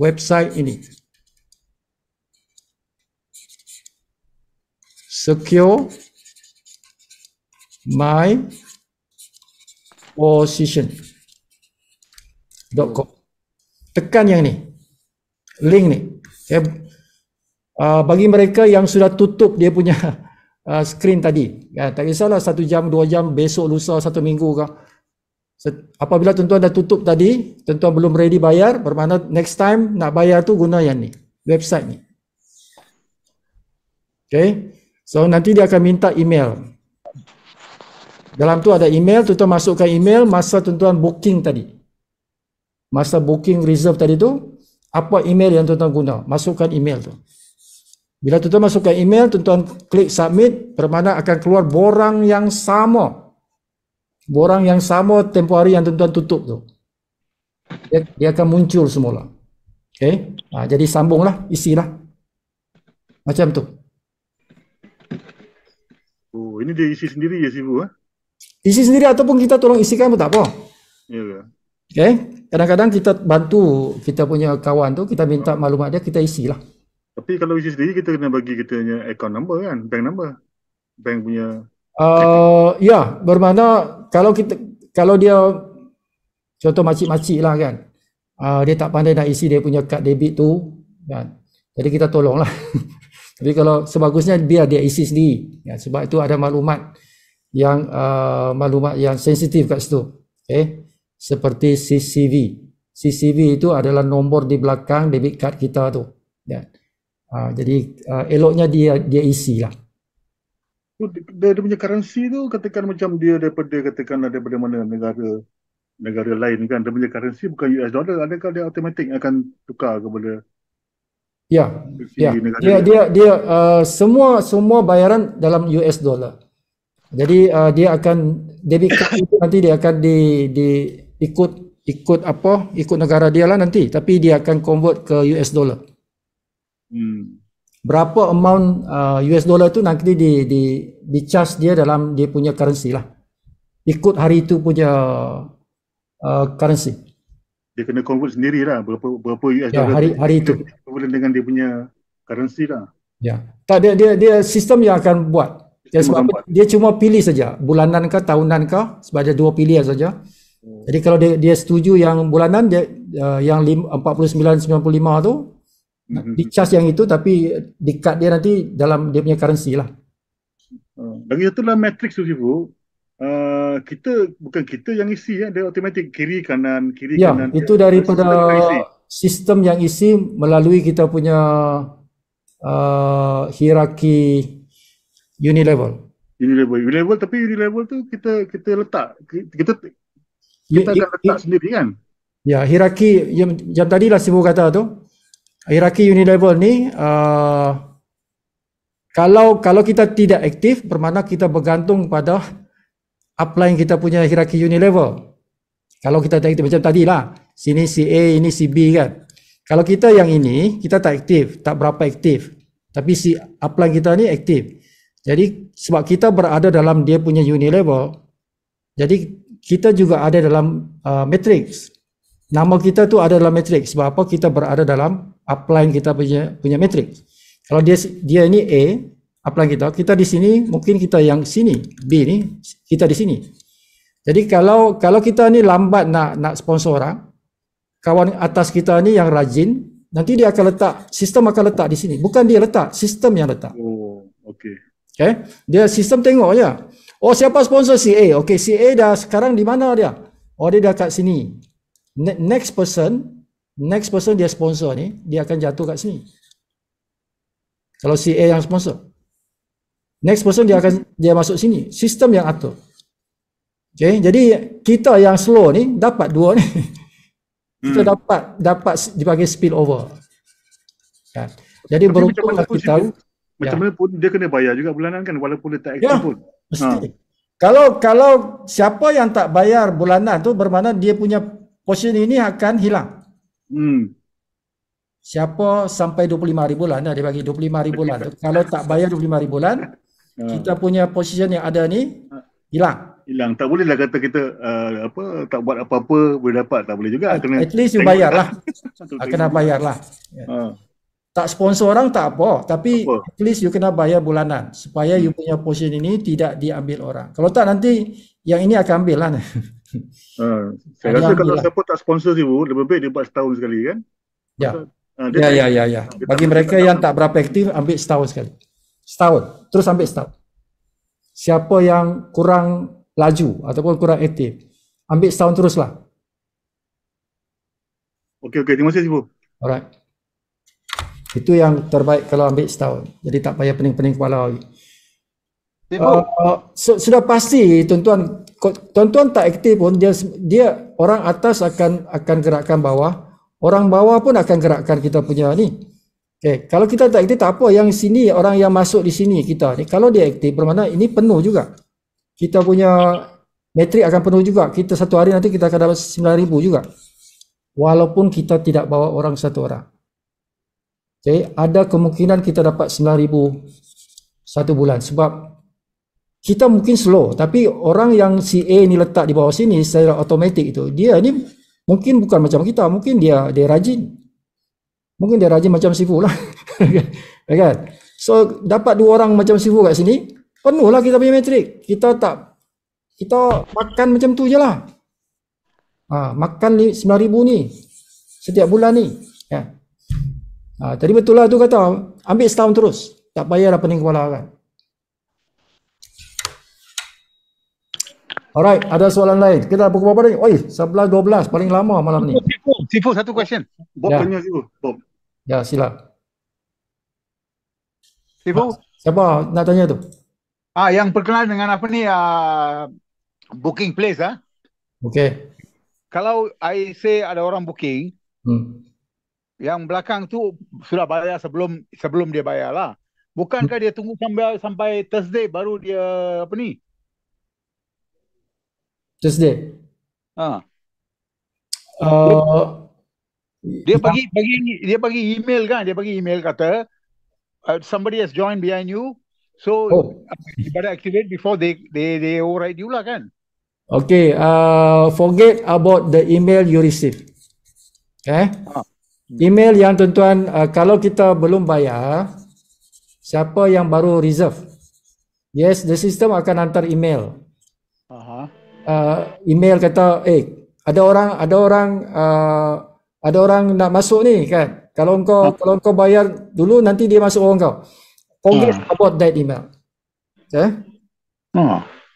website ini, secure my position.com. Tekan yang ni, link ni. Bagi mereka yang sudah tutup dia punya screen tadi, tak kisahlah 1 jam, 2 jam, besok, lusa, 1 minggu ke. Apabila tuan-tuan dah tutup tadi, tuan-tuan belum ready bayar, bermakna next time nak bayar tu guna yang ni, website ni. So nanti dia akan minta email. Dalam tu ada email, tuan-tuan masukkan email masa tuan-tuan booking tadi. Masa booking reserve tadi tu, apa email yang tuan-tuan guna, masukkan email tu. Bila tuan-tuan masukkan email, tuan-tuan klik submit, bermakna akan keluar borang yang sama. Borang yang sama tempoh hari yang tuan-tuan tutup tu. Dia akan muncul semula. Jadi sambunglah, isilah. Macam tu. Ini dia isi sendiri ya, Sibu? Isi sendiri ataupun kita tolong isikan pun tak apa. Ya. Kadang-kadang kita bantu kita punya kawan tu, kita minta maklumat dia, kita isilah. Tapi kalau isi sendiri kita kena bagi kita punya account number kan, bank number. Bank punya Ya, bermakna kalau dia contoh makcik-makcik lah kan, dia tak pandai nak isi dia punya kad debit tu kan, jadi kita tolonglah. Tapi kalau sebagusnya biar dia isi sendiri ya, sebab itu ada maklumat yang sensitif kat situ. Okay, seperti CCV itu adalah nombor di belakang debit card kita tu ya. Jadi eloknya dia isi lah. Dia punya currency tu katakan macam dia daripada mana negara lain kan, dia punya currency bukan US dollar, adakah dia automatik akan tukar kepada Ya, currency ya. negara Dia semua bayaran dalam US dollar. Jadi dia akan debit card itu nanti dia akan ikut negara dia lah nanti, tapi dia akan convert ke US dollar. Berapa amount US dollar tu nanti di charge dia dalam dia punya currency lah. Ikut hari itu punya currency. Dia kena convert sendiri lah berapa US Ya, dollar hari itu. convert dengan dia punya currency lah. Ya. Tak, dia sistem yang akan buat. Ya, sebab apa? Dia cuma pilih saja bulanan ke tahunan ke, sebab ada dua pilihan saja. Jadi kalau dia setuju yang bulanan, dia yang 49.95 tu di charge yang itu, tapi di kad dia nanti dalam dia punya currency lah. Lagi satu lah matrix tu Sifu. Bukan kita yang isi ya, dia automatik kiri kanan Ya, itu daripada sistem yang isi melalui kita punya hierarki unilevel. Unilevel, tapi unilevel tu kita letak kita akan letak sendiri kan. Ya, hierarki yang tadi lah Sifu kata tu. Hierarki unilevel ni kalau kita tidak aktif, bermakna kita bergantung pada upline kita punya hierarki unilevel. Kalau kita tak aktif macam tadi lah, sini si A, ini si B kan. Kalau kita yang ini, kita tak aktif, tak berapa aktif, tapi si upline kita ni aktif. Jadi sebab kita berada dalam dia punya unilevel, jadi kita juga ada dalam matrix. Nama kita tu ada dalam matrix. Sebab apa? Kita berada dalam upline kita punya matrix. Kalau dia ini A, upline kita di sini, mungkin kita yang sini, B ni, kita di sini. Jadi kalau kita ni lambat nak sponsor orang, kawan atas kita ni yang rajin, nanti dia akan letak, sistem akan letak di sini. Bukan dia letak, sistem yang letak. Oh, okey. Okay? Dia sistem tengok je. Oh, siapa sponsor si A? Okey, si A dah sekarang di mana dia? Oh, dia dah kat sini. Next person dia sponsor ni, dia akan jatuh kat sini. Kalau si A yang sponsor, next person dia masuk sini. Sistem yang atur. Okay, jadi kita yang slow ni dapat dua ni. Kita dapat dipanggil spill over. Kan? Jadi beruntunglah kita tahu. Macam mana pun dia kena bayar juga bulanan kan, walaupun dia tak aktif pun. Mesti. Kalau siapa yang tak bayar bulanan tu, bermakna dia punya portion ini akan hilang. Siapa sampai 25 ribu bulan, dia bagi 25 ribu bulan tu. Kalau tak bayar 25 ribu bulan, kita punya position yang ada ni hilang. Tak boleh lah kata kita tak buat apa-apa boleh dapat, tak boleh juga. At least you bayar lah. Kena bayar lah. Tak sponsor orang tak apa, tapi at least you kena bayar bulanan supaya you punya portion ini tidak diambil orang. Kalau tak nanti yang ini akan ambil lah. Saya rasa kalau siapa tak sponsor Sifu, lebih baik dia buat setahun sekali kan. Ya. Bagi mereka yang tak berapa aktif, ambil setahun sekali. Setahun, terus ambil setahun. Siapa yang kurang laju ataupun kurang aktif, ambil setahun teruslah. Okey, terima kasih Sifu. Alright. Itu yang terbaik kalau ambil setahun. Jadi tak payah pening-pening kepala lagi. Sudah pasti tuan-tuan tak aktif pun dia orang atas akan gerakkan bawah, orang bawah pun akan gerakkan kita punya ni. Okay. Kalau kita tak aktif tak apa, yang sini orang yang masuk di sini kita ni kalau dia aktif bermakna ini penuh juga. Kita punya metrik akan penuh juga. Kita satu hari nanti kita akan dapat 9,000 juga. Walaupun kita tidak bawa orang satu orang. Okay. Ada kemungkinan kita dapat 9,000 satu bulan sebab kita mungkin slow, tapi orang yang si A ni letak di bawah sini secara automatik itu, dia ni mungkin bukan macam kita, mungkin dia rajin. Mungkin dia rajin macam Sifu lah. Kan? So dapat dua orang macam Sifu kat sini, Penuh lah kita punya matrik. Kita makan macam tu je lah. Makan 9,000 ni setiap bulan ni. Ya. Tadi betul lah tu kata, ambil setahun terus. Tak payah dah pening kepala kan. Alright, ada soalan lain. Kita pukul berapa ni? Oi, 11:12 paling lama malam ni. Sifu, satu question. Bob Ya. tanya siapa? Bob. Ya, sila. Sifu, Siapa nak tanya tu? yang berkenaan dengan apa ni, booking place, Okey. kalau I say ada orang booking, yang belakang tu sudah bayar sebelum dia bayar lah. Bukankah dia tunggu sampai Thursday baru dia apa ni? Tuesday. Ha. Uh, Dia bagi email kan? Dia bagi email kata somebody has joined behind you. So you better activate before they override you lah kan? Okay, forget about the email you receive. Okay? Email yang tuan-tuan, kalau kita belum bayar, siapa yang baru reserve? Yes, the system akan hantar email. Email kata, ada orang nak masuk ni kan. Kalau engkau bayar dulu, nanti dia masuk orang kau. Forget about that email. Okay?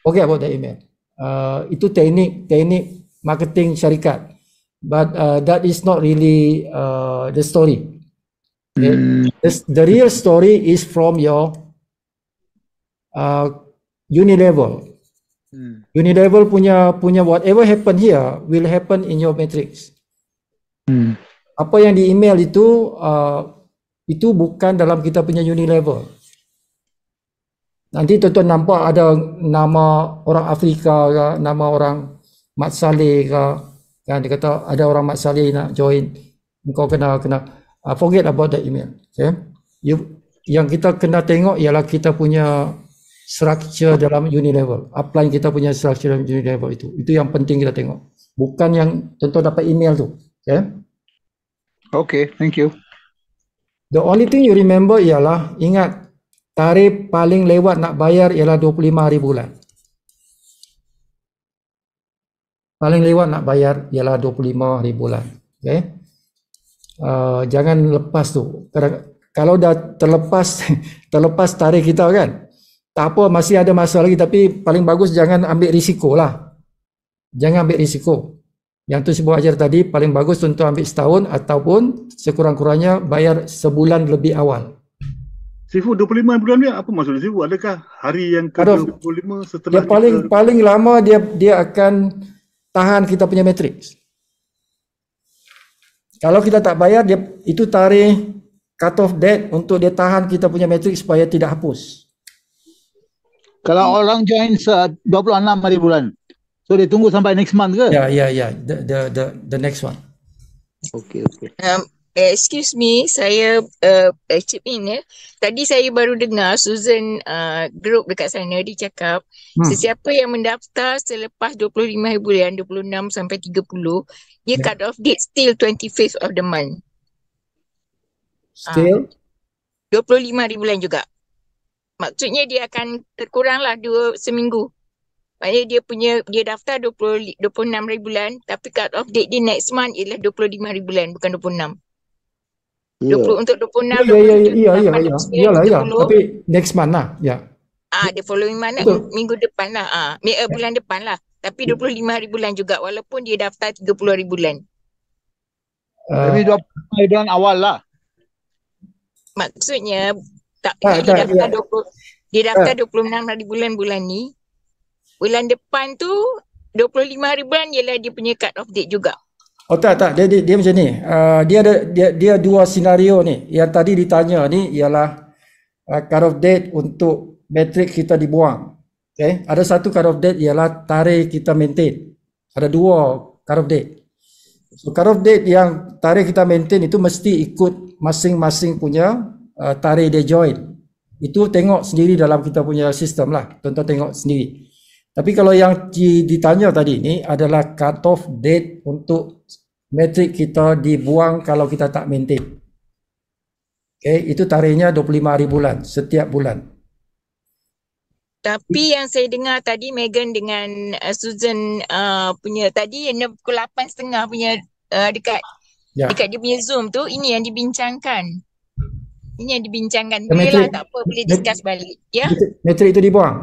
Forget about that email. Itu teknik marketing syarikat. But that is not really the story. Okay? The real story is from your Unilevel. Unilevel punya whatever happen here will happen in your matrix. Apa yang di email itu bukan dalam kita punya Unilevel. Nanti tuan-tuan nampak ada nama orang Afrika ke, nama orang Mat Saleh ke, kan dia kata ada orang Mat Saleh nak join, engkau kena forget about that email. Okay? Yang kita kena tengok ialah kita punya structure dalam Unilevel. Upline kita punya structure dalam Unilevel itu yang penting kita tengok. Bukan yang tuan-tuan dapat email tu. Okay? Okay, thank you. The only thing you remember ialah, ingat, tarikh paling lewat nak bayar ialah 25 hari bulan. Paling lewat nak bayar ialah 25 hari bulan. Okay? Jangan lepas tu. Kalau dah terlepas tarikh kita kan, tak apa, masih ada masa lagi, tapi paling bagus jangan ambil risiko lah. Jangan ambil risiko. Yang tu saya ajar tadi, paling bagus untuk ambil setahun ataupun sekurang-kurangnya bayar sebulan lebih awal. Sifu, 25 bulan ni apa maksudnya Sifu? Adakah hari yang ke-25 setelah dia paling lama dia akan tahan kita punya matrix. Kalau kita tak bayar, itu tarikh cut off date untuk dia tahan kita punya matrix supaya tidak hapus. Kalau orang join 26 hari bulan, so dia tunggu sampai next month ke? Ya. The next one. Okay. Excuse me, saya chip in ya. Tadi saya baru dengar Susan group dekat sana dia cakap sesiapa yang mendaftar selepas 25 hari bulan, 26 sampai 30, dia cut off date still 25th of the month. Still 25 hari bulan juga. Maksudnya dia akan terkurang lah seminggu. Maknanya dia daftar 26 hari bulan, tapi cut off date dia next month ialah 25 hari bulan, bukan 26. 20 untuk 26. Ya. Tapi next month lah. Ya. The following month minggu depan lah. Bulan depan lah. Tapi 25 hari bulan juga walaupun dia daftar 30 hari bulan. Tapi 20 hari bulan awal lah. Maksudnya dia daftar 26 hari bulan ni. Bulan depan tu 25 hari bulan ialah dia punya cut off date juga. Oh tak, dia macam ni. Dia dua senario ni. Yang tadi ditanya ni ialah cut off date untuk matrik kita dibuang. Okay? Ada satu cut off date ialah tarikh kita maintain. Ada dua cut off date. So cut off date yang tarikh kita maintain itu mesti ikut masing-masing punya tarikh dia join. Itu tengok sendiri dalam kita punya sistem lah. Tuan-tuan tengok sendiri. Tapi kalau yang ditanya tadi ni adalah cut off date untuk matrik kita dibuang kalau kita tak maintain. Okay, itu tarikhnya 25 hari bulan setiap bulan. Tapi yang saya dengar tadi Megan dengan Susan punya tadi yang pukul 8.30 punya dekat Ya. dekat dia punya Zoom tu, ini yang dibincangkan. Ini yang dibincangkan. Yang Boleh lah, metrik- tak apa, boleh discuss balik. Ya. Matrik itu dibuang.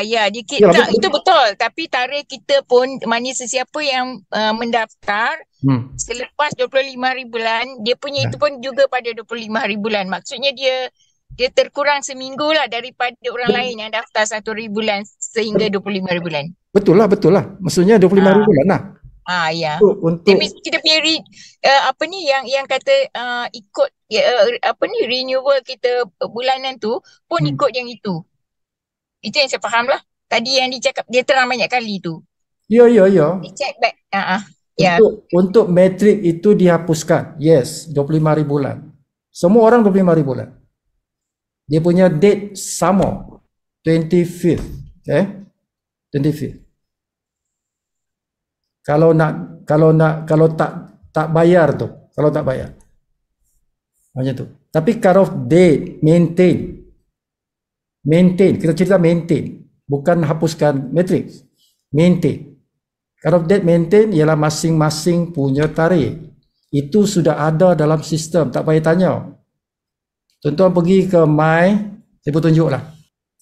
Ya, dikit Ya, tak, betul. itu betul. Tapi tarikh kita pun, maknanya sesiapa yang mendaftar selepas 25 hari bulan, dia punya itu pun juga pada 25 hari bulan. Maksudnya dia terkurang seminggu lah daripada orang lain yang daftar 1 hari bulan sehingga 25 hari bulan. Betul lah. Maksudnya 25 hari bulan lah. Ya. Untuk That means kita punya apa ni yang kata ikut renewal kita bulanan tu pun ikut yang itu. Itu yang saya faham lah. Tadi yang dicakap dia terang banyak kali tu. Ya. Dia check back. Ya. Untuk matrik itu dihapuskan. Yes, 25 hari bulan. Semua orang 25 hari bulan. Dia punya date sama. 25th. Okay? 25th. Kalau tak bayar tu. Kalau tak bayar. Macam tu. Tapi cut off date maintain. Kita cerita maintain, bukan hapuskan matrix. Maintain. Cut off date maintain ialah masing-masing punya tarikh. Itu sudah ada dalam sistem, tak payah tanya. Tuan-tuan pergi ke saya pun tunjuklah.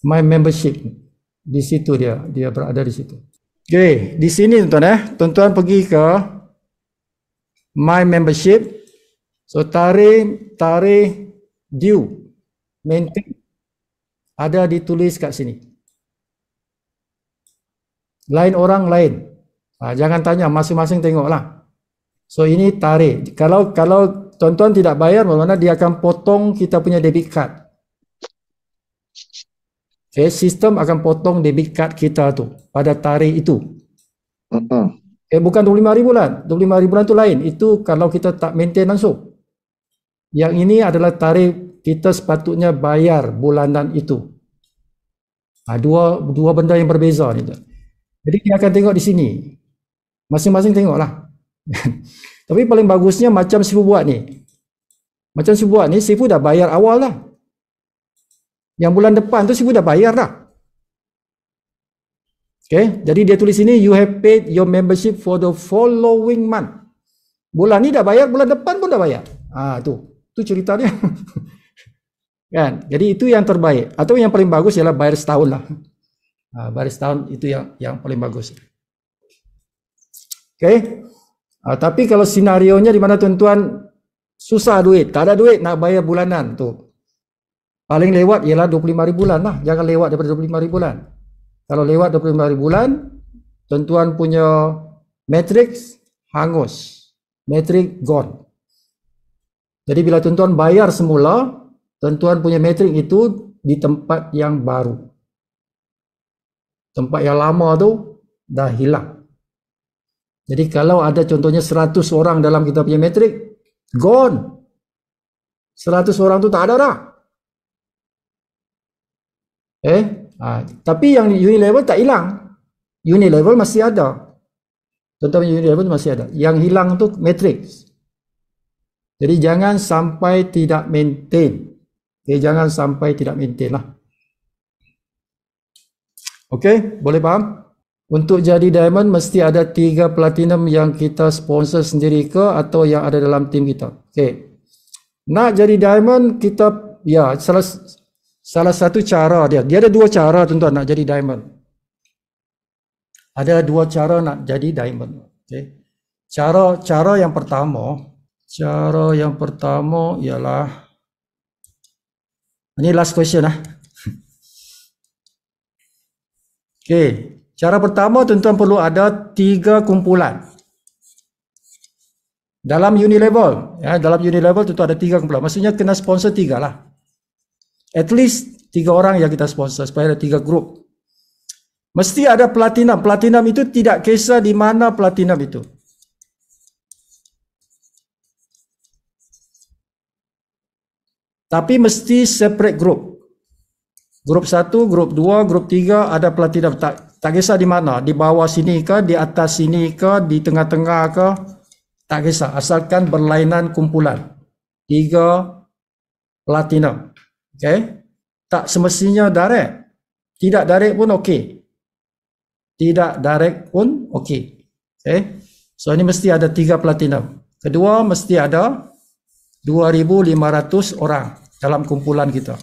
My membership. Di situ dia berada di situ. Okey, di sini tuan-tuan tuan-tuan pergi ke my membership. So tarikh due maintain ada ditulis kat sini. Lain orang lain. Jangan tanya, masing-masing tengoklah. So ini tarikh. Kalau tuan-tuan tidak bayar, bermakna dia akan potong kita punya debit card. Okay, sistem akan potong debit card kita tu pada tarikh itu. Bukan 25 hari bulan. 25 hari bulan tu lain. Itu kalau kita tak maintain langsung. Yang ini adalah tarikh kita sepatutnya bayar bulanan itu. Dua benda yang berbeza ni. Jadi dia akan tengok di sini. Masing-masing tengoklah. Tapi paling bagusnya macam Sifu buat ni. Sifu dah bayar awal dah. Yang bulan depan tu Sifu dah bayar dah. Okay, jadi dia tulis sini, you have paid your membership for the following month. Bulan ni dah bayar, bulan depan pun dah bayar. Tu cerita dia. Kan? Jadi itu yang terbaik. Atau yang paling bagus ialah bayar setahun lah. Bayar setahun itu yang paling bagus. Okay. Tapi kalau senarionya di mana tuan-tuan susah duit, tak ada duit nak bayar bulanan tu. Paling lewat ialah 25 hari bulan lah. Jangan lewat daripada 25 hari bulan. Kalau lewat 25 hari bulan, tuan-tuan punya matrix hangus. Matrix gone. Jadi bila tuan-tuan bayar semula, tuan-tuan punya matrix itu di tempat yang baru. Tempat yang lama tu dah hilang. Jadi kalau ada contohnya 100 orang dalam kita punya matrix, gone. 100 orang tu tak ada dah. Tapi yang unilevel tak hilang. Unilevel masih ada. Tuan-tuan unilevel masih ada. Yang hilang tu matrix. Jadi jangan sampai tidak maintain. Jangan sampai tidak maintain lah. Okey, boleh faham? Untuk jadi diamond mesti ada 3 platinum yang kita sponsor sendiri ke atau yang ada dalam tim kita. Okey. Nak jadi diamond kita salah satu cara dia. Dia ada 2 cara tuan-tuan nak jadi diamond. Ada 2 cara nak jadi diamond. Okey. Cara yang pertama ialah ini last question lah. Okey, cara pertama tuan-tuan perlu ada 3 kumpulan. Dalam unilevel, dalam unilevel tuan-tuan ada 3 kumpulan. Maksudnya kena sponsor 3 lah. At least 3 orang yang kita sponsor supaya ada 3 grup. Mesti ada platinum. Platinum itu tidak kisah di mana platinum itu. Tapi mesti separate group. Grup 1, grup 2, grup 3 ada platinum. Tak kisah di mana. Di bawah sini ke, di atas sini ke, di tengah-tengah ke. Tak kisah. Asalkan berlainan kumpulan. 3 platinum. Okay. Tak semestinya direct. Tidak direct pun okey. Tidak direct pun okey. Okay. So ini mesti ada 3 platinum. Kedua mesti ada 2,500 orang dalam kumpulan kita.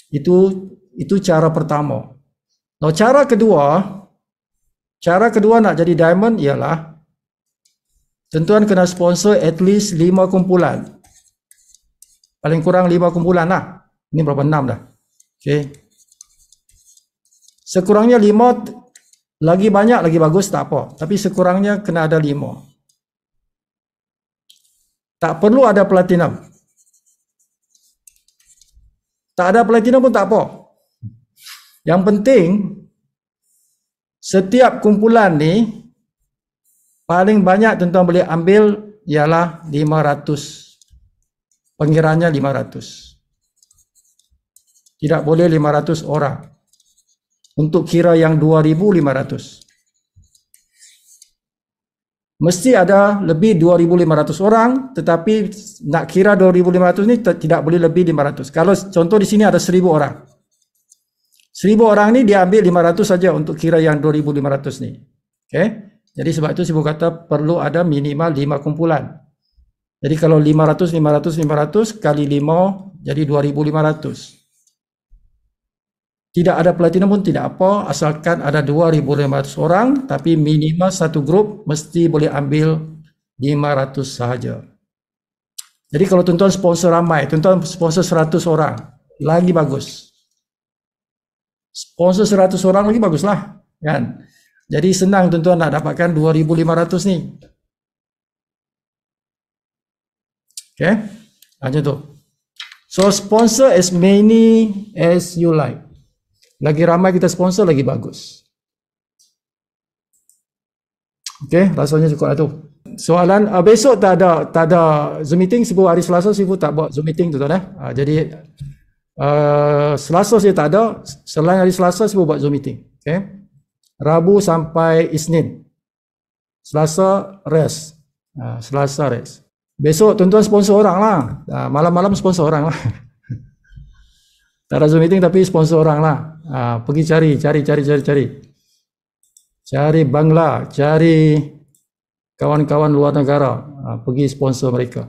Itu cara pertama. Nah, cara kedua nak jadi diamond ialah tuan-tuan kena sponsor at least 5 kumpulan. Paling kurang 5 kumpulan lah. Ini berapa? 6 dah. Okay. Sekurangnya 5, lagi banyak lagi bagus tak apa. Tapi sekurangnya kena ada 5. Tak perlu ada platinum. Tak ada platinum pun tak apa. Yang penting setiap kumpulan ni paling banyak tuan-tuan boleh ambil ialah 500. Pengiranya 500. Tidak boleh 500 orang. Untuk kira yang 2,500. Mesti ada lebih 2,500 orang, tetapi nak kira 2,500 ni tidak boleh lebih 500. Kalau contoh di sini ada 1,000 orang. 1,000 orang ni dia ambil 500 saja untuk kira yang 2,500 ni. Okay? Jadi sebab itu Sibu kata perlu ada minimal 5 kumpulan. Jadi kalau 500 kali 5 jadi 2,500. Tidak ada platinum pun tidak apa, asalkan ada 2,500 orang, tapi minimal satu grup mesti boleh ambil 500 sahaja. Jadi kalau tuan-tuan sponsor ramai, tuan-tuan sponsor 100 orang, lagi bagus. Sponsor 100 orang lagi baguslah, kan? Jadi senang tuan-tuan nak dapatkan 2,500 ni. Okay, macam tu. So sponsor as many as you like. Lagi ramai kita sponsor lagi bagus. Okay, rasanya cukup lah tu. Soalan besok tak ada Zoom meeting. Sebab hari Selasa Sibu tak buat Zoom meeting tu tuan. Jadi Selasa saya tak ada. Selain hari Selasa Sibu buat Zoom meeting. Okay. Rabu sampai Isnin. Selasa rest. Selasa rest. Besok tuan-tuan sponsor orang lah. Malam-malam sponsor orang lah. Tak ada Zoom meeting tapi sponsor orang lah. Pergi cari. Cari Bangla, cari kawan-kawan luar negara. Pergi sponsor mereka.